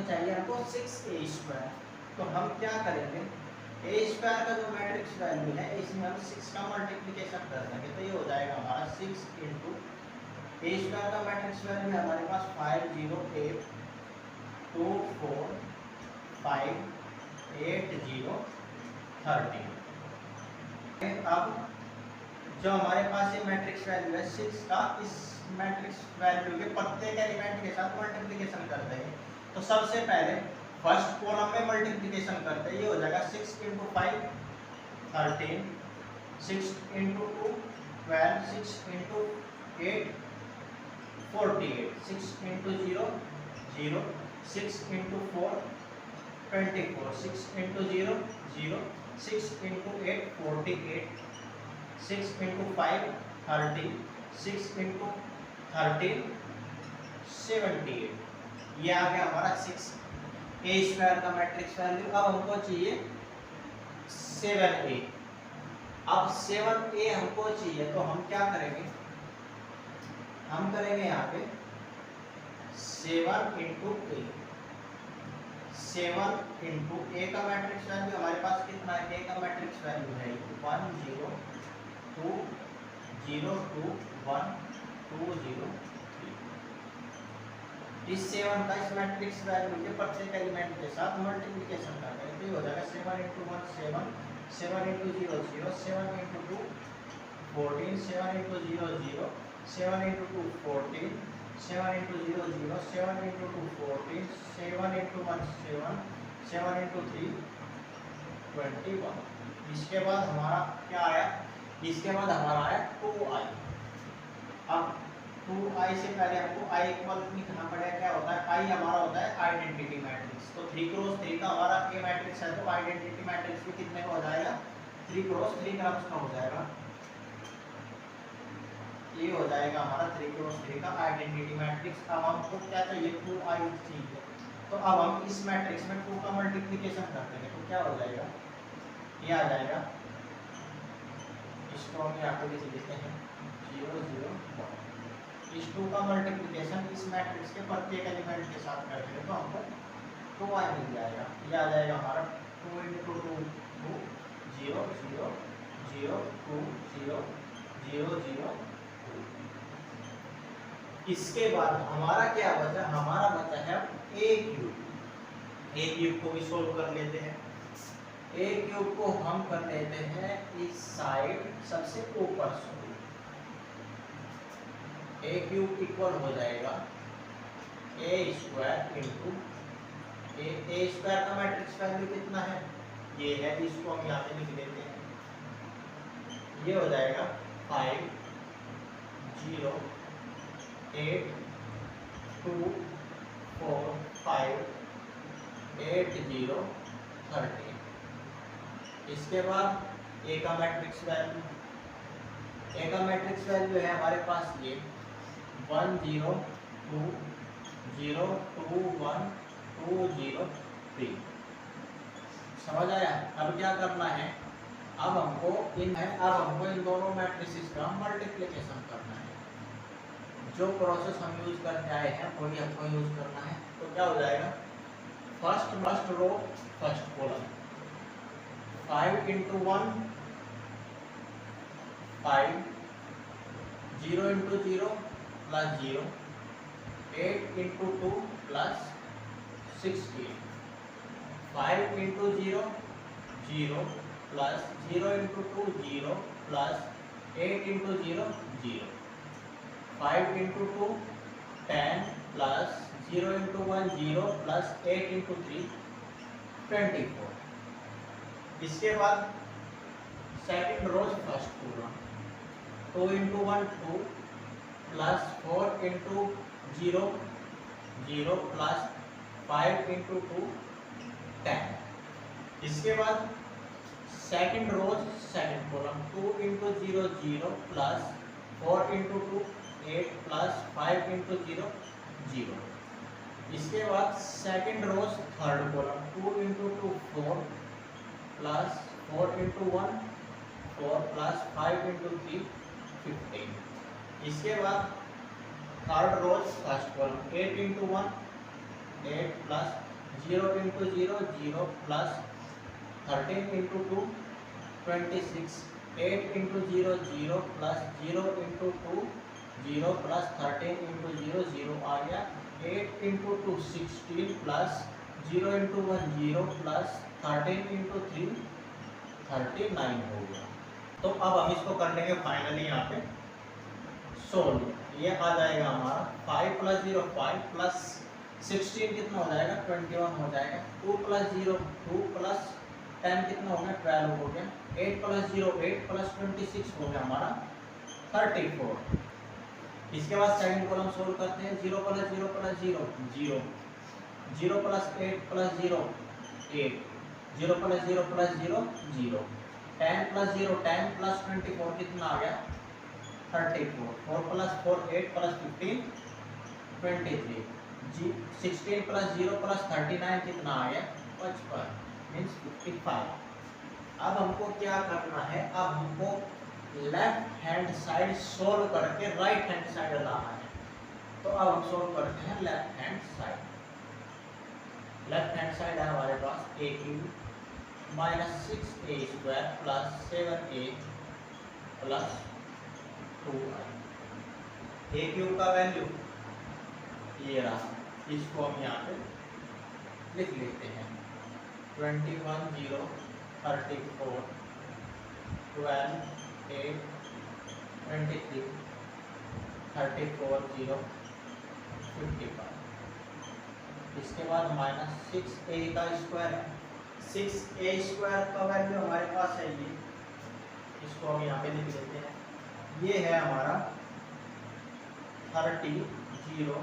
चाहिए हमको 6a स्क्वायर। तो हम क्या करेंगे, ए स्क्वायर का जो मैट्रिक्स वैल्यू है इसमें हम 6 का मल्टीप्लिकेशन कर देंगे तो ये हो जाएगा हमारा 6 इंटू ए स्क्वायर का मैट्रिक्स वैल्यू है हमारे पास 5 0 8 2 4 5 8 0 13। अब जो हमारे पास ये मैट्रिक्स वैल्यू है 6 का, इस मैट्रिक्स वैल्यू के प्रत्येक एलिमेंट के साथ मल्टीप्लिकेशन करते हैं। तो सबसे पहले फर्स्ट कॉलम में मल्टीप्लिकेशन करते हैं, ये हो जाएगा 6 into 5 13 6 into 2 12 6 into 8 48 6 into 0 0 6 into 4 24 6 into 0 0 6 into 8 48 6 into 5 30 6 into 13 78। ये आ गया हमारा 6 ए स्क्वायर का मैट्रिक्स वैल्यू। अब हमको चाहिए 7a। अब 7a हमको चाहिए तो हम क्या करेंगे, हम करेंगे यहाँ पे 7 इंटू ए। 7 इंटू ए का मैट्रिक्स वैल्यू हमारे पास कितना है, ए का मैट्रिक्स वैल्यू है 1 0 2 0 2 1 2 0 3। इस 7 का इस मैट्रिक्स वैल्यू के प्रत्येक एलिमेंट के साथ मल्टीप्लिकेशन करते हैं तो ये हो जाएगा 7 into 1 7 7 into 0 0 7 into 2 14 7 into 0 0 7 into 2 14 7 into 0 0 7 into 2 14 7 into 1 7 7 into 3 21। इसके बाद हमारा क्या आया, इसके बाद हमारा आया 2i। अब 2i से पहले हमको i इक्वल लिखना पड़ेगा। क्या होता है, i हमारा होता है आइडेंटिटी मैट्रिक्स। तो 3 क्रॉस 3 का हमारा ए मैट्रिक्स है तो आइडेंटिटी मैट्रिक्स भी कितने का हो जाएगा, 3 क्रॉस 3 क्रॉस का हो जाएगा। ये हो जाएगा हमारा 3 क्रॉस 3 का आइडेंटिटी मैट्रिक्स। अब हमको क्या चाहिए, 2i चाहिए। तो अब हम इस मैट्रिक्स में 2 का मल्टीप्लिकेशन करते हैं तो क्या हो जाएगा, ये आ जाएगा, इसको हम यहाँ पे लिख देते हैं 0 0 1। इस 2 का मल्टीप्लिकेशन इस मैट्रिक्स के प्रत्येक एलिमेंट के साथ करते हैं तो हमको 2i मिल जाएगा। ये आ जाएगा हमारा 2 इंटू 2 2 0 0 0 2 0 0 0 2। इसके बाद हमारा क्या बचा, हमारा बचा है a क्यूब। a क्यूब को भी सोल्व कर लेते हैं। a क्यूब को हम कर लेते हैं इस साइड सबसे ऊपर से। a क्यूब इक्वल हो जाएगा a square into a square का मैट्रिक्स वैल्यू कितना है, ये है, इसको हम यहाँ पे लिख देते हैं। ये हो जाएगा 5 0 8 2 4 5 8 0 13। इसके बाद ए का मैट्रिक्स वैल्यू, ए का मैट्रिक्स वैल्यू है हमारे पास ये 1 0 2 0 2 1 2 0 3। समझ आया? अब क्या करना है, अब हमको इन दोनों मैट्रिसेस का मल्टीप्लिकेशन करना है। जो प्रोसेस हम यूज करके आए हैं वही हमको यूज करना है। तो क्या हो जाएगा first row first column 5 into 1 5 0 into 0 plus 0 8 into 2 plus 16 5 into 0 0 plus 0 into 2 0 plus 8 into 0 0 5 into 2 10 plus 0 into 1 0 plus 8 into 3 24 इसके बाद सेकंड रोज first column 2 into 1 2 plus 4 into 0 0 plus 5 into 2 10 इसके बाद second rows second column 2 into 0 0 plus 4 into 2 8 plus 5 into 0 0 इसके बाद second रोज third column 2 into 2 4 plus 4 into 1 4 plus 5 into 3 15 इसके बाद third rows first column 8 into 1 8 plus 0 into 0 0 plus 13 into 2 26 8 into 0 0 plus 0 into 2 0 plus 13 into 0 0 आ गया 8 into 2 16 plus 0 into 1 0 plus 13 into 3 39 हो गया। तो अब हम इसको कर लेंगे फाइनली यहाँ पे सोल्व। ये आ जाएगा हमारा 5 plus 0 5 plus 16 कितना हो जाएगा 21 हो जाएगा 2 plus 0 2 plus 10 कितना हो गया 12 हो गया 8 plus 0 8 plus 26 हो गया हमारा 34। इसके बाद सेकंड कॉलम सोल्व करते हैं 0 plus 0 plus 0 0 0 plus 8 plus 0 8 0 plus 0 plus 0 0 10 plus 0 10 plus 24 कितना आ गया 34 4 plus 4 8 plus 15 23 16 plus 0 plus 39 कितना आ गया 55 मीन्स 55। अब हमको क्या करना है अब हमको लेफ्ट हैंड साइड सोल्व करके राइट हैंड साइड लाना है। तो अब हम सोल्व करते हैं left hand side. Left hand side है हमारे पास A cube minus 6a square plus 7a plus 2i। A cube का वैल्यू ये रहा, इसको हम यहाँ पे लिख लेते हैं 21 0 34 12 8 23 34 0 55। इसके बाद माइनस 6a का स्क्वायर है 6a स्क्वायर का वैल्यू हमारे पास है ये, इसको हम यहाँ पे लिख लेते हैं। ये है हमारा 30 0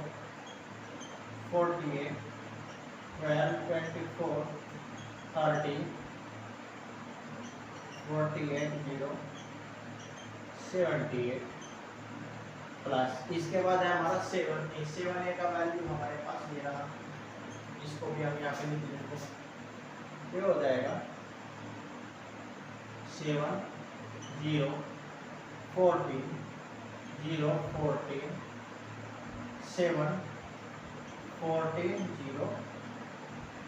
48 12 24 30 48 0 78 प्लस इसके बाद है हमारा 7a का वैल्यू हमारे पास ये रहा, इसको भी हम यहाँ पे लिख लेते हैं। ये हो जाएगा 7 0 14 0 14 7 14 0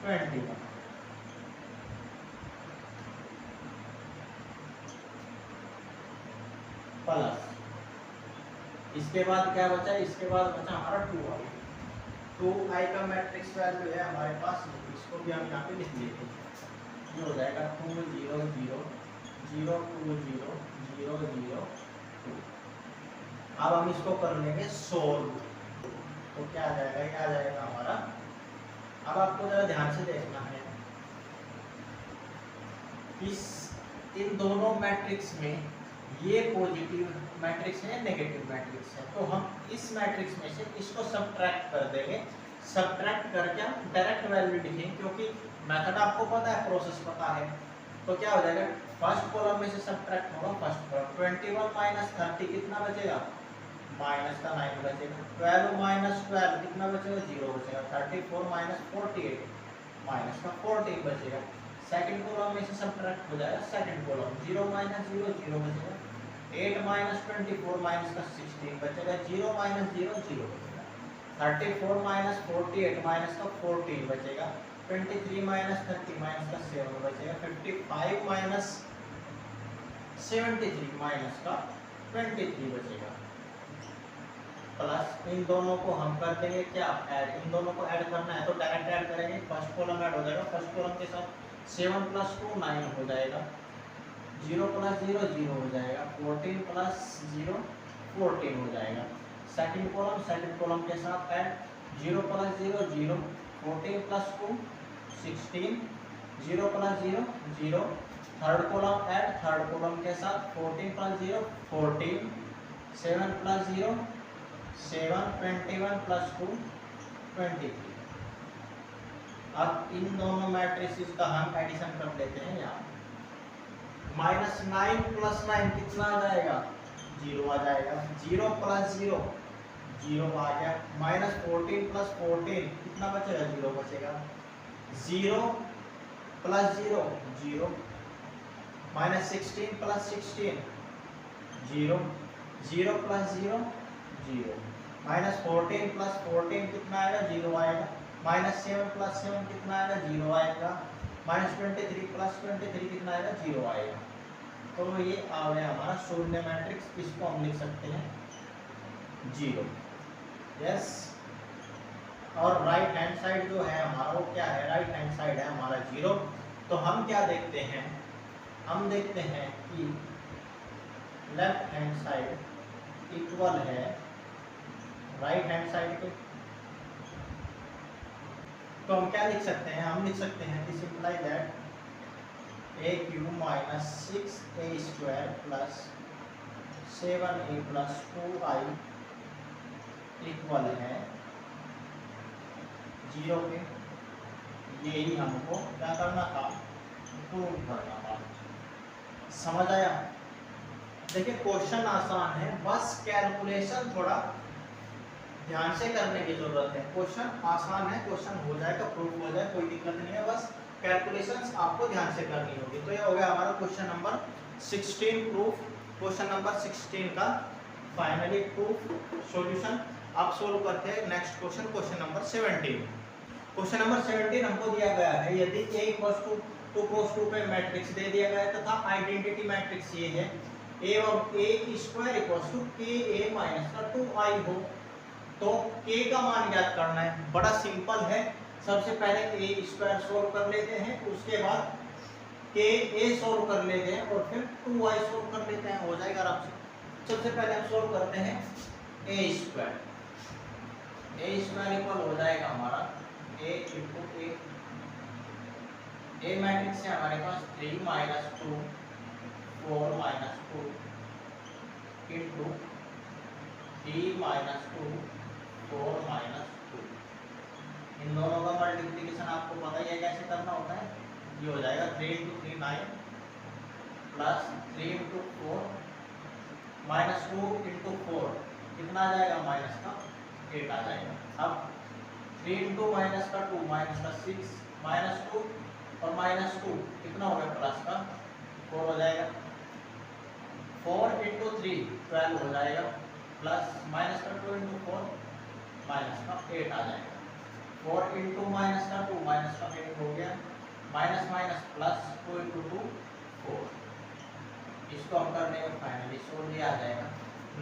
21 प्लस इसके बाद क्या बचा, इसके बाद बचा हमारा 2i का मैट्रिक्स वैल्यू है हमारे पास, इसको भी हम यहाँ पे लिख लेते हैं। ये हो जाएगा 2 0 0 0 2 0 0 0 2। अब हम इसको कर लेंगे सोल्व। तो क्या आ जाएगा, ये आ जाएगा हमारा। अब आपको जरा ध्यान से देखना है, इन दोनों मैट्रिक्स में ये पॉजिटिव मैट्रिक्स है नेगेटिव मैट्रिक्स है, तो हम इस मैट्रिक्स में से इसको सब्ट्रैक्ट कर देंगे। सब्ट्रैक्ट करके हम डायरेक्ट वैल्यू लिखेंगे, क्योंकि मेथड आपको पता है, प्रोसेस पता है। तो क्या हो जाएगा, फर्स्ट कॉलम में से सब्ट्रैक्ट होगा फर्स्ट कॉलम 21 माइनस 30 कितना बचेगा, माइनस का 9 बचेगा। 12 माइनस 12 कितना बचेगा, 0 बचेगा। 34 माइनस 48 माइनस का 14 बचेगा। सेकंड कॉलम में से सब्ट्रैक्ट हो जाएगा सेकंड कॉलम 0 माइनस 0 0 बचेगा। 8 माइनस 24 माइनस का 16 बचेगा। 0 माइनस 0 0 बचेगा। 34 माइनस 48 माइनस का 14 बचेगा। 23 माइनस 30 माइनस का 7 बचेगा, 55 माइनस 73 माइनस का 23 बचेगा, प्लस इन दोनों को हम कर देंगे क्या ऐड, इन दोनों को ऐड करना है तो डायरेक्ट ऐड करेंगे, फर्स्ट कॉलम ऐड हो जाएगा, फर्स्ट कॉलम के साथ 7 + 2 9 हो जाएगा, 0 + 0 0 हो जाएगा, 14 + 0 14 हो जाएगा, सेकंड कॉलम के साथ add 0 + 0 0, 14 + 2 16, 0 + 0 0, third column add third column के साथ 14 + 0 14, 7 + 0 7, 21 + 2 23। अब इन दोनों मैट्रिसेस का हम एडिशन कर लेते हैं यहाँ, -9 + 9 कितना आ जाएगा, 0 आ जाएगा, 0 + 0 0 आ गया, -14 + 14 कितना बचेगा, 0 बचेगा, 0 + 0 0, -16 + 16 0, 0 + 0 0, -14 + 14 कितना आएगा, 0 आएगा, -7 + 7 कितना आएगा, 0 आएगा, -23 + 23 कितना आएगा, 0 आएगा। तो ये आ गया हमारा शून्य मैट्रिक्स, इसको हम लिख सकते हैं 0। यस, और राइट हैंड साइड जो है हमारा वो क्या है, राइट हैंड साइड है हमारा 0। तो हम क्या देखते हैं, हम देखते हैं कि लेफ्ट हैंड साइड इक्वल है राइट हैंड साइड के। तो हम क्या लिख सकते हैं, हम लिख सकते हैं this imply that a³ - 6a² + 7a + 2i equal है 0 के। यही हमको क्या करना था, प्रूव करना था। समझ आया? देखिए क्वेश्चन आसान है, बस कैलकुलेशन थोड़ा ध्यान से करने की जरूरत है। क्वेश्चन आसान है, क्वेश्चन हो जाएगा, प्रूफ हो जाए, कोई दिक्कत नहीं है, बस कैलकुलेशंस आपको ध्यान से करनी होगी। तो ये हो गया हमारा question number 16 proof, question number 16 का फाइनली प्रूफ सॉल्यूशन। आप सोल्व करते हैं next question, question number 17। Question number 17 हमको दिया गया है, यदि a = 2 × 2 पे मैट्रिक्स दे दिया गया है तथा आइडेंटिटी मैट्रिक्स ये है a और a² = ka - 2i हो, तो k का मान ज्ञात करना है। बड़ा सिंपल है, सबसे पहले a² सोल्व कर लेते हैं, उसके बाद ka सोल्व कर लेते हैं और फिर 2i सोल्व कर लेते हैं, हो जाएगा आराम से। सबसे पहले हम सोल्व करते हैं a² इक्वल हो जाएगा हमारा a × a मैट्रिक्स है हमारे पास 3 - 2 4 - 2 इंटू 3 - 2 4 - 2। इन दोनों का मल्टीप्लिकेशन आपको पता ही है कैसे करना होता है। ये हो जाएगा 3 × 3 9 प्लस 3 × 4 -2 × 4 कितना आ जाएगा, माइनस का 8 आ जाएगा। अब 3 × -2 -6 -2 और -2 कितना हो गया, प्लस का 4 हो जाएगा। 4 × 3 12 हो जाएगा, प्लस -2 × 4 माइनस का 8 आ जाएगा। 4 × -2 -8 हो गया, माइनस माइनस प्लस 2 × 2 4। इसको हम करने में फाइनली सोल्व आ जाएगा।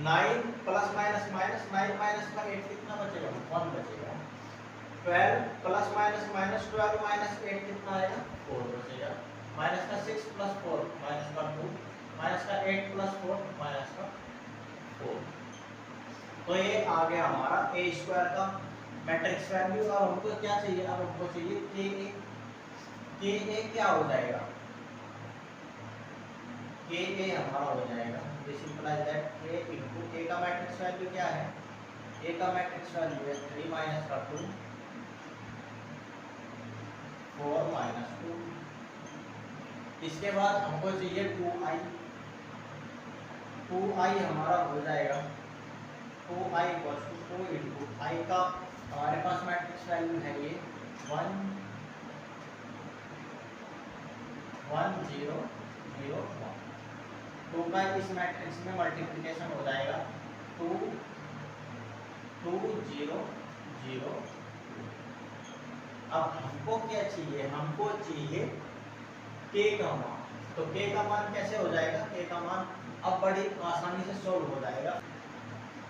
9 प्लस माइनस माइनस 9 माइनस का 8 कितना बचेगा, 1 बचेगा। 12 प्लस माइनस माइनस 12 माइनस 8 कितना आएगा, 4 बचेगा। माइनस का 6 + 4 माइनस का 2 माइनस का 8 + 4 माइनस का 4। तो ये आ गया हमारा a² का मैट्रिक्स वैल्यू। अब हमको क्या चाहिए, अब हमको चाहिए ka क्या हो जाएगा, ka हमारा हो जाएगा this implies that a × a का मैट्रिक्स वैल्यू क्या है, a का मैट्रिक्स वैल्यू है 3 - 2 4 - 2। इसके बाद हमको चाहिए 2i हमारा हो जाएगा 2i = 2 × i का हमारे पास मैट्रिक्स वैल्यू है ये 1 1 0 0 1। 2 का इस मैट्रिक्स में मल्टीप्लिकेशन हो जाएगा 2 2 0 0 2। अब हमको क्या चाहिए, हमको चाहिए k का मान। तो k का मान कैसे हो जाएगा, k का मान अब बड़ी आसानी से सोल्व हो जाएगा।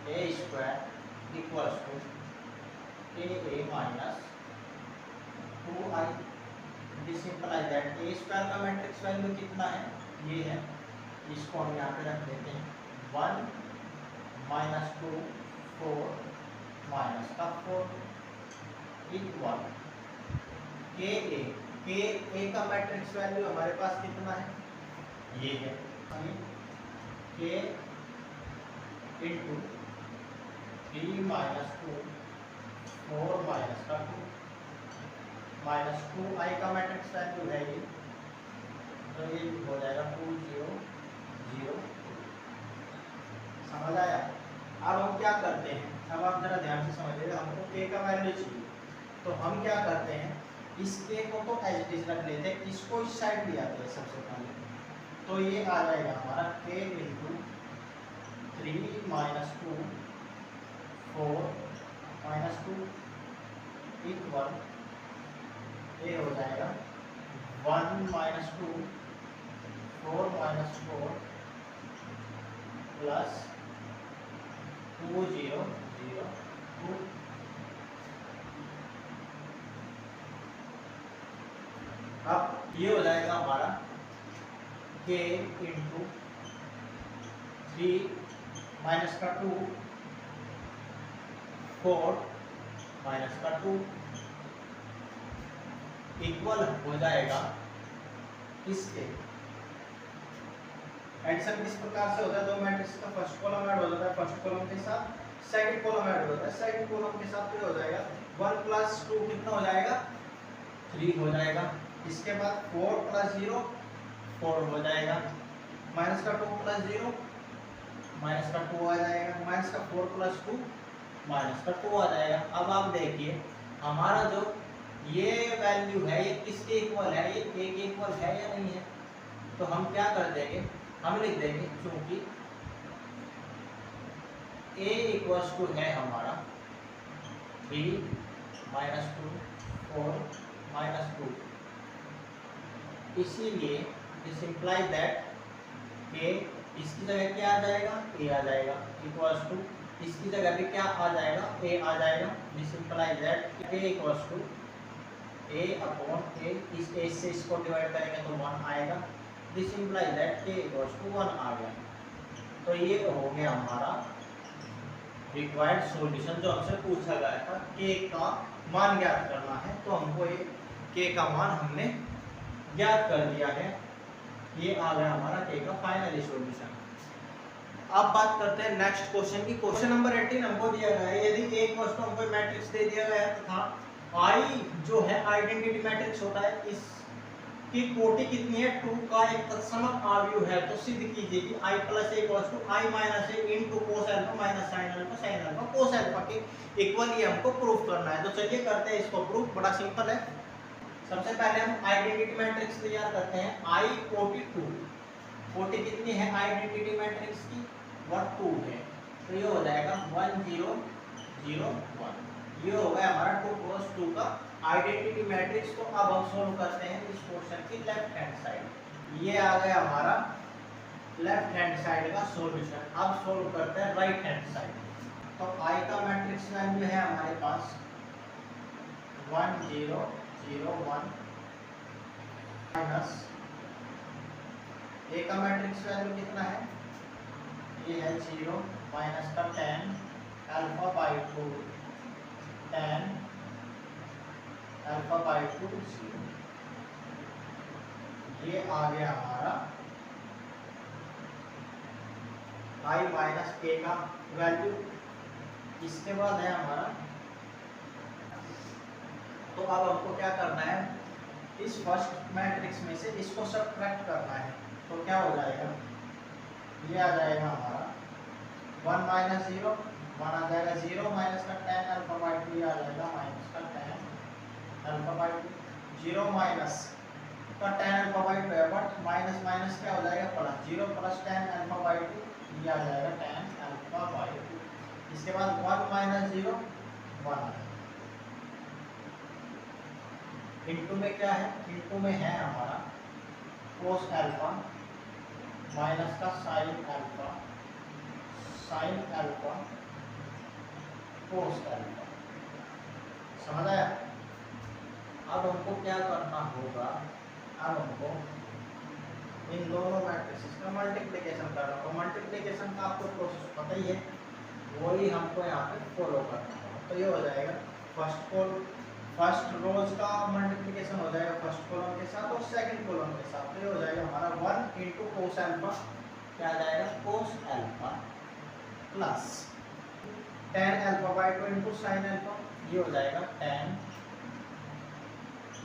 a square equals to a minus 2i। This implies that a square का मैट्रिक्स वैल्यू कितना है, ये है, इसको हम यहाँ पे रख देते हैं 1 माइनस 2 4 माइनस का 4 इक्वल के का मैट्रिक्स वैल्यू हमारे पास कितना है, ये है के इंटू 3 माइनस 2 4 माइनस का 2 माइनस 2i का मैट्रिक्स वैल्यू है ये, तो ये हो जाएगा 2 0 0। समझ आया। अब हम क्या करते हैं, अब आप जरा ध्यान से समझिएगा, हमको k का वैल्यू चाहिए, तो हम क्या करते हैं, इस k को तो एज इट इज रख लेते हैं, इसको इस साइड ले आते हैं सबसे पहले। तो ये आ जाएगा हमारा k into 3 minus 2 4 minus 2 equal ये हो जाएगा 1 माइनस 2 4 माइनस 4 प्लस 2 0 0 2। अब ये हो जाएगा हमारा k इंटू 3 माइनस का 2 4 माइनस का 2 इक्वल हो जाएगा इसके। एडिशन किस प्रकार से होता है, दो मैट्रिक्स का फर्स्ट कॉलम ऐड हो जाता है फर्स्ट कॉलम के साथ, सेकंड कॉलम ऐड हो जाता है सेकंड कॉलम के साथ, तो हो जाएगा 1 प्लस 2 कितना हो जाएगा 3 हो जाएगा। इसके बाद 4 प्लस 0 4 हो जाएगा, माइनस का 2 प्लस 0 माइनस का 2 आ जाएगा, माइनस का 4 प्लस 2 माइनस का 2 आ जाएगा। अब आप देखिए हमारा जो ये वैल्यू है ये किसके इक्वल है, ये k के इक्वल है या नहीं है। तो हम क्या कर देंगे, हम लिख देंगे क्योंकि a इक्वल्स टू है हमारा 3 माइनस 2 4 माइनस 2, इसीलिए दिस इम्प्लाई दैट k इसकी जगह क्या आ जाएगा, a आ जाएगा, इक्वल्स टू इसकी जगह पे क्या आ जाएगा, a आ जाएगा। This imply that k equals to a upon a, इस a से इसको डिवाइड करेंगे तो 1 आएगा। This imply that k equals to 1 आ गया। तो ये हो गया हमारा रिक्वायर्ड सॉल्यूशन जो हमसे पूछा गया था, k का मान ज्ञात करना है। तो हमको ये k का मान हमने ज्ञात कर दिया है, ये आ गया हमारा k का फाइनली सॉल्यूशन। अब बात करते हैं नेक्स्ट क्वेश्चन की। क्वेश्चन नंबर 18 हमको दिया गया है, यदि एक वस्तु हमको मैट्रिक्स दे दिया गया है तथा I जो है आइडेंटिटी मैट्रिक्स होता है, इसकी कोटि कितनी है 2 का एक तत्समक आव्यूह है, तो सिद्ध कीजिए कि I plus A equals to I minus A into cos alpha minus sine alpha cos alpha के इक्वल ये हमको प्रूफ करना है। तो चलिए करते हैं इसको प्रूफ, बड़ा सिंपल है। सबसे पहले हम आइडेंटिटी मैट्रिक्स तैयार करते हैं। I कोटि 2, कोटि कितनी है आइडेंटिटी मैट्रिक्स की, 1 2 है, तो ये हो जाएगा 1 0 0 1। ये हो गया हमारा 2 क्रॉस 2 का आइडेंटिटी मैट्रिक्स। तो अब हम सोल्व करते हैं इस क्वेश्चन की लेफ्ट हैंड साइड। ये आ गया हमारा लेफ्ट हैंड साइड का सॉल्यूशन। अब सोल्व करते हैं राइट हैंड साइड। तो I का मैट्रिक्स वैल्यू है हमारे पास 1 0 0 1 माइनस A का मैट्रिक्स वैल्यू कितना है, ये है 0 माइनस का 10 अल्फा बाई 2 10 अल्फा बाई 2 0। ये आ गया हमारा I माइनस k का वैल्यू। इसके बाद है हमारा, तो अब हमको क्या करना है, इस फर्स्ट मैट्रिक्स में से इसको सबट्रैक्ट करना है। तो क्या हो जाएगा, ये आ जाएगा हमारा 1 माइनस 0 1 आ जाएगा, 0 माइनस का 10 अल्फा बाई 2 आ जाएगा माइनस का 10 अल्फा बाई 2। 0 माइनस का 10 अल्फा बाई 2 है, बट माइनस माइनस क्या हो जाएगा प्लस, 0 प्लस 10 अल्फा बाई 2 ये आ जाएगा 10 अल्फा बाई 2। इसके बाद 1 माइनस 0 1 आ जाएगा। इनटू में क्या है, इनटू में है हमारा कोस अल्फा माइनस का साइन अल्फा कोस अल्फा। समझ आया? अब हमको क्या करना होगा, अब हमको इन दोनों मैट्रिसेस का मल्टीप्लिकेशन करना होगा। मल्टीप्लिकेशन का आपको प्रोसेस पता ही है, वही हमको यहाँ पे फॉलो करना होगा। तो ये हो जाएगा फर्स्ट रोज का मल्टीप्लिकेशन हो जाएगा फर्स्ट कॉलम के साथ और सेकंड कॉलम के साथ। तो ये हो जाएगा हमारा 1 इंटू कोस अल्फा, क्या आ जाएगा कोस alpha plus tan alpha by 2 into sine alpha, ये हो जाएगा tan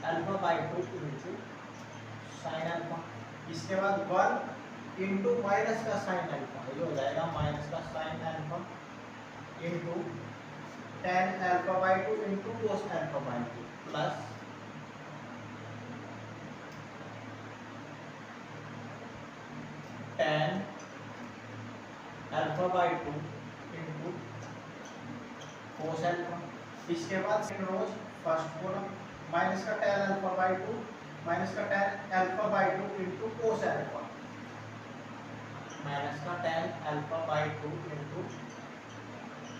alpha by 2 into sine alpha. इसके बाद 1 इंटू माइनस का साइन अल्फा, ये हो जाएगा माइनस का sign alpha into tan alpha by 2 into cos alpha by 2 plus tan alpha by 2 into cos alpha. इसके बाद सेकंड रोज फर्स्ट कॉलम माइनस का tan अल्फा बाई 2 माइनस का tan alpha by 2 into cos alpha, minus का tan alpha by 2 into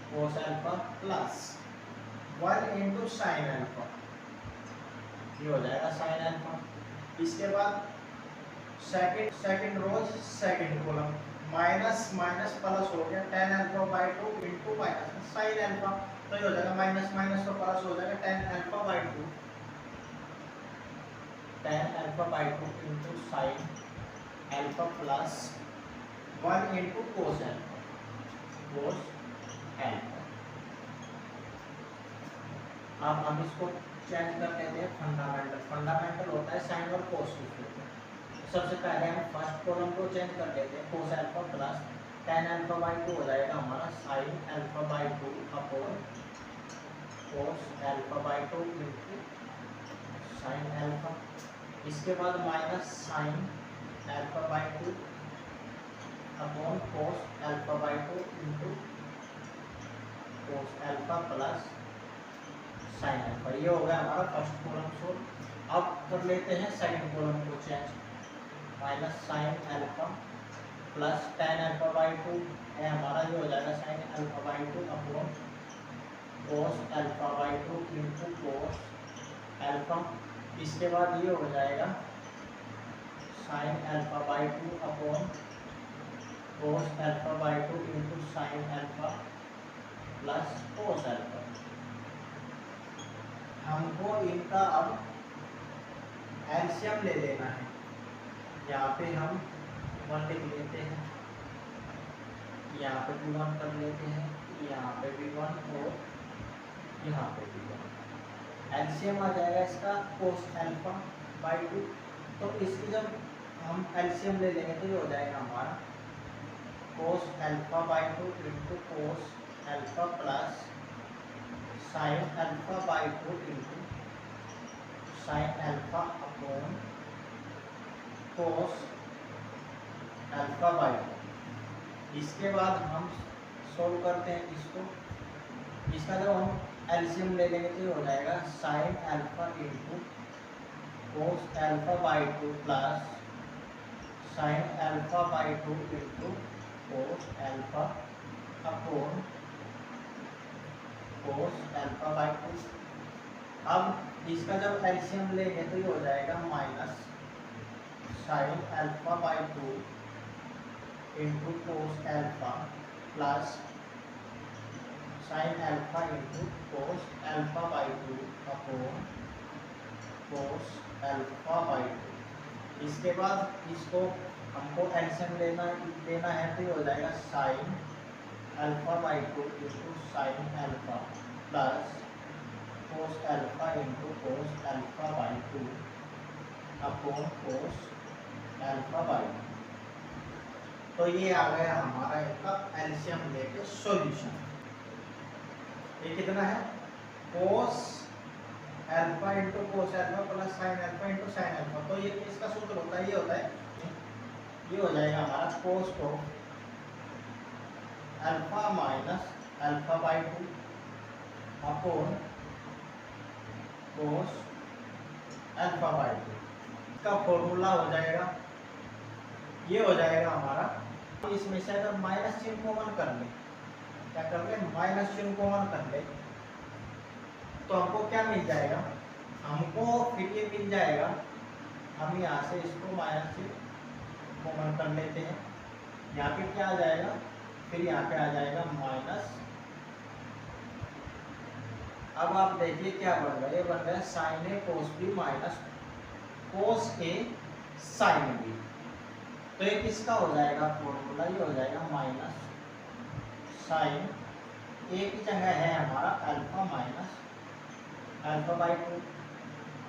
cos alpha plus 1 into sine alpha, ये हो जाएगा sine alpha. इसके बाद second rows second column minus minus plus हो गया tan alpha by 2 into minus sine alpha, तो ये हो जाएगा माइनस माइनस तो प्लस हो जाएगा tan alpha by 2 into sine alpha plus 1 into cos alpha. अब हम इसको चेंज कर लेते हैं फंडामेंटल होता है साइन और कोस के। सबसे पहले हम फर्स्ट कॉलम को चेंज कर लेते हैं, कोस alpha plus tan alpha by 2 हो जाएगा हमारा sine alpha by 2 upon cos alpha by 2 into sine alpha. इसके बाद minus sine alpha by 2 upon cos alpha by 2 into cos alpha plus sign alpha. ये हो गया हमारा फर्स्ट कॉलम सोल्व। अब कर लेते हैं सेकंड कॉलम को change, minus sine alpha plus tan alpha by 2 है हमारा, ये हो जाएगा sine alpha by 2 upon cos alpha by 2 into cos alpha. इसके बाद ये हो जाएगा sine alpha by 2 upon cos alpha by 2 into sine alpha plus cos alpha. हमको इनका अब एलसीएम ले लेना है। यहाँ पे हम 1 लिख लेते हैं, यहाँ पे भी 1 कर लेते हैं, यहाँ पे भी 1 और यहाँ पे भी 1। एलसीएम आ जाएगा इसका कोस अल्फा बाई 2। तो इसकी जब हम एलसीएम ले लेंगे तो ये हो जाएगा हमारा कोस alpha by 2 into cos alpha plus sine alpha by 2 into sine alpha upon cos alpha by 2। इसके बाद हम सोल्व करते हैं इसको। इसका जब हम एलसीएम ले लेंगे तो ये हो जाएगा sine alpha into cos alpha by 2 plus sine alpha by 2 into cos alpha upon cos alpha by 2। अब इसका जब एलसीएम लेंगे तो ये हो जाएगा minus sine alpha by 2 into cos alpha plus sign alpha into cos alpha by 2 upon cos alpha by 2। इसके बाद इसको हमको एलसीएम लेना है तो ये हो जाएगा sine alpha by 2 into sine alpha plus cos alpha into cos alpha by 2 upon cos alpha by 2। तो ये आ गया हमारा इसका एलसीएम लेके सॉल्यूशन। ये कितना है cos alpha into cos alpha plus sign alpha into sine alpha. तो ये इसका सूत्र होता है, ये होता है, ये हो जाएगा हमारा कोस को alpha minus alpha by 2 upon cos alpha by 2। इसका फॉर्मूला हो जाएगा, ये हो जाएगा हमारा, इसमें से अगर माइनस चिन्ह कॉमन कर ले, क्या कर ले, माइनस चिन्ह कॉमन कर ले, तो हमको क्या मिल जाएगा, हमको फिर ये मिल जाएगा, हम यहाँ से इसको माइनस चिन्ह कॉमन कर लेते हैं, यहाँ पे क्या आ जाएगा, फिर यहाँ पे आ जाएगा माइनस। अब आप देखिए क्या बन रहा है, ये बन रहा है sign A cos B minus cos A sine B. तो ये किसका हो जाएगा फॉर्मूला, ये हो जाएगा माइनस साइन ए की जगह है हमारा alpha minus alpha by 2,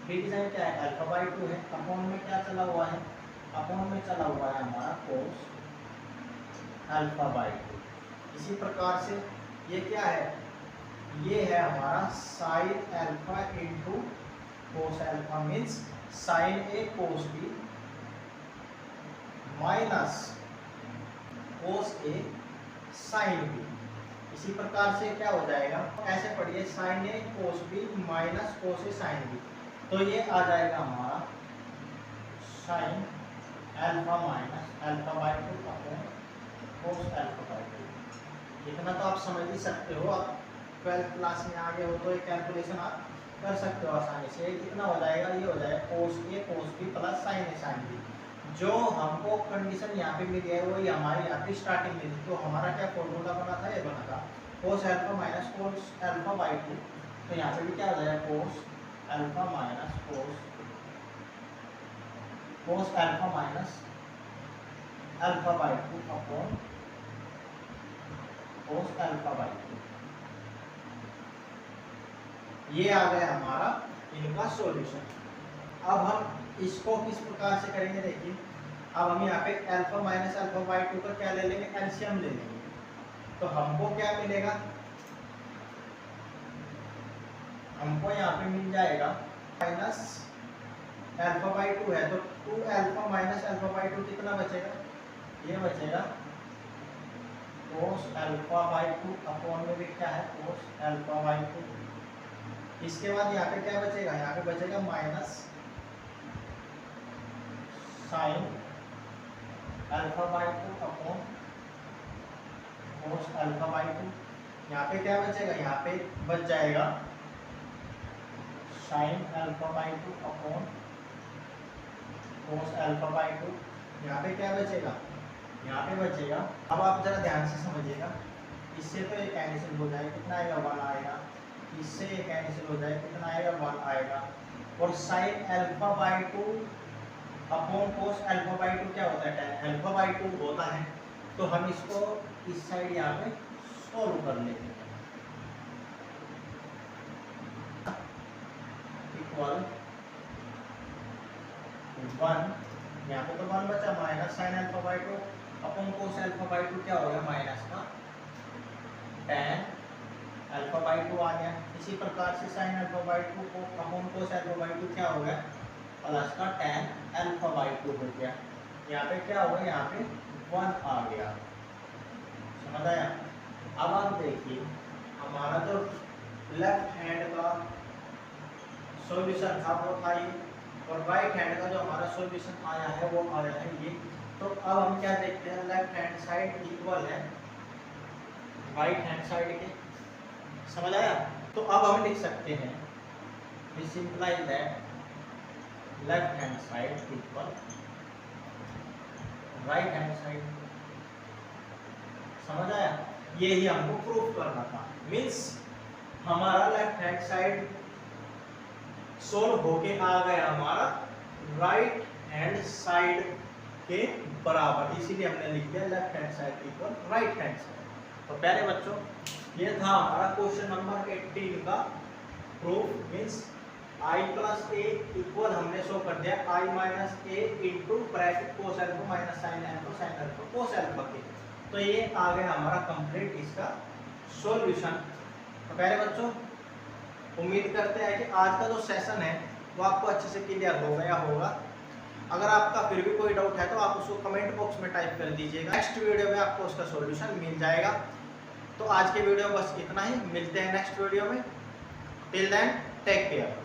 B की जगह क्या है, अल्फा बाई 2 है, अपॉन में क्या चला हुआ है, अपॉन में चला हुआ है हमारा कोस अल्फा बाई 2। इसी प्रकार से ये क्या है, ये है हमारा sine alpha into cos alpha, means sine A cos B minus cos A sine B. इसी प्रकार से क्या हो जाएगा, ऐसे पढ़िए, sine A cos B minus cos A sine B, तो ये आ जाएगा हमारा sine alpha minus alpha by 2 upon cos alpha by 2। इतना तो आप समझ ही सकते हो, आप 12th क्लास में आगे हो तो ये कैलकुलेशन आप कर सकते हो आसानी से। कितना हो जाएगा, ये हो जाएगा कोस ए कोस बी प्लस साइन ए साइन बी। जो हमको कंडीशन यहाँ पे मिली है वही हमारी यहाँ पे स्टार्टिंग में थी, तो हमारा क्या फॉर्मूला बना था, ये बना था कोस alpha minus cos alpha by 2। तो यहाँ पे भी क्या हो जाएगा, कोस alpha minus cos alpha minus alpha by 2 upon cos alpha by 2। ये आ गया हमारा इनका सॉल्यूशन। अब हम इसको किस प्रकार से करेंगे, देखिए, अब हम यहाँ पे अल्फा माइनस अल्फा बाई 2 का क्या ले लेंगे, एलसीएम ले लेंगे, तो हमको क्या मिलेगा, हमको यहाँ पे मिल जाएगा माइनस अल्फा बाई 2 है, तो 2 अल्फा माइनस अल्फा बाई 2 कितना बचेगा, ये बचेगा कोस अल्फा बाई 2 अपॉन में भी क्या है, कोस अल्फा बाई 2। इसके बाद यहाँ पे क्या बचेगा, यहाँ पे बचेगा minus sine alpha by 2 upon cos alpha by 2। यहाँ पे क्या बचेगा, यहाँ पे बच जाएगा sine alpha by 2 upon cos alpha by 2। यहाँ पे क्या बचेगा, यहाँ पे बचेगा, अब आप जरा ध्यान से समझिएगा, इससे तो ये कैंसिल हो जाएगा, कितना आएगा, 1 आएगा, इससे ये कैंसिल हो जाए, कितना आएगा, 1 आएगा, और sine alpha by 2 upon cos alpha by 2 क्या होता है, tan अल्फा बाई 2 होता है। तो हम इसको इस साइड यहाँ पे सॉल्व कर लेते हैं, इक्वल 1, यहाँ पे तो 1 बचा, minus sine alpha by 2 upon cos alpha by 2 क्या हो गया, माइनस का tan अल्फा बाई 2 आ गया। इसी प्रकार से साइन अल्फा बाई 2 को अपॉन कोस अल्फा बाई 2 क्या हो गया, प्लस का tan अल्फा बाई 2 हो गया। यहाँ पे क्या होगा, यहाँ पे 1 आ गया, समझ आया। अब आप देखिए, हमारा जो लेफ्ट हैंड का सॉल्यूशन था वो था ये, और राइट हैंड का जो हमारा सॉल्यूशन आया है वो आया है ये। तो अब हम क्या देखते हैं, लेफ्ट हैंड साइड इक्वल है राइट हैंड साइड के, समझ आया। तो अब हम लिख सकते हैं, we simplify that left hand side equal right hand side, समझ आया। ये ही हमको प्रूफ करना था, मीन्स हमारा लेफ्ट हैंड साइड सोल्व होके आ गया हमारा राइट हैंड साइड के बराबर, इसीलिए हमने लिख दिया left hand side equal right hand side. तो पहले बच्चों ये था हमारा क्वेश्चन नंबर 18 का proof, means i plus A equal हमने शो कर दिया i minus A into bracket cos alpha minus sine alpha cos alpha के। तो ये आ गया हमारा कंप्लीट इसका सॉल्यूशन। तो पहले बच्चों उम्मीद करते हैं कि आज का जो सेशन है वो आपको अच्छे से क्लियर हो गया होगा। अगर आपका फिर भी कोई डाउट है तो आप उसको कमेंट बॉक्स में टाइप कर दीजिएगा, नेक्स्ट वीडियो में आपको उसका सॉल्यूशन मिल जाएगा। तो आज के वीडियो बस इतना ही, मिलते हैं नेक्स्ट वीडियो में। Till then take care.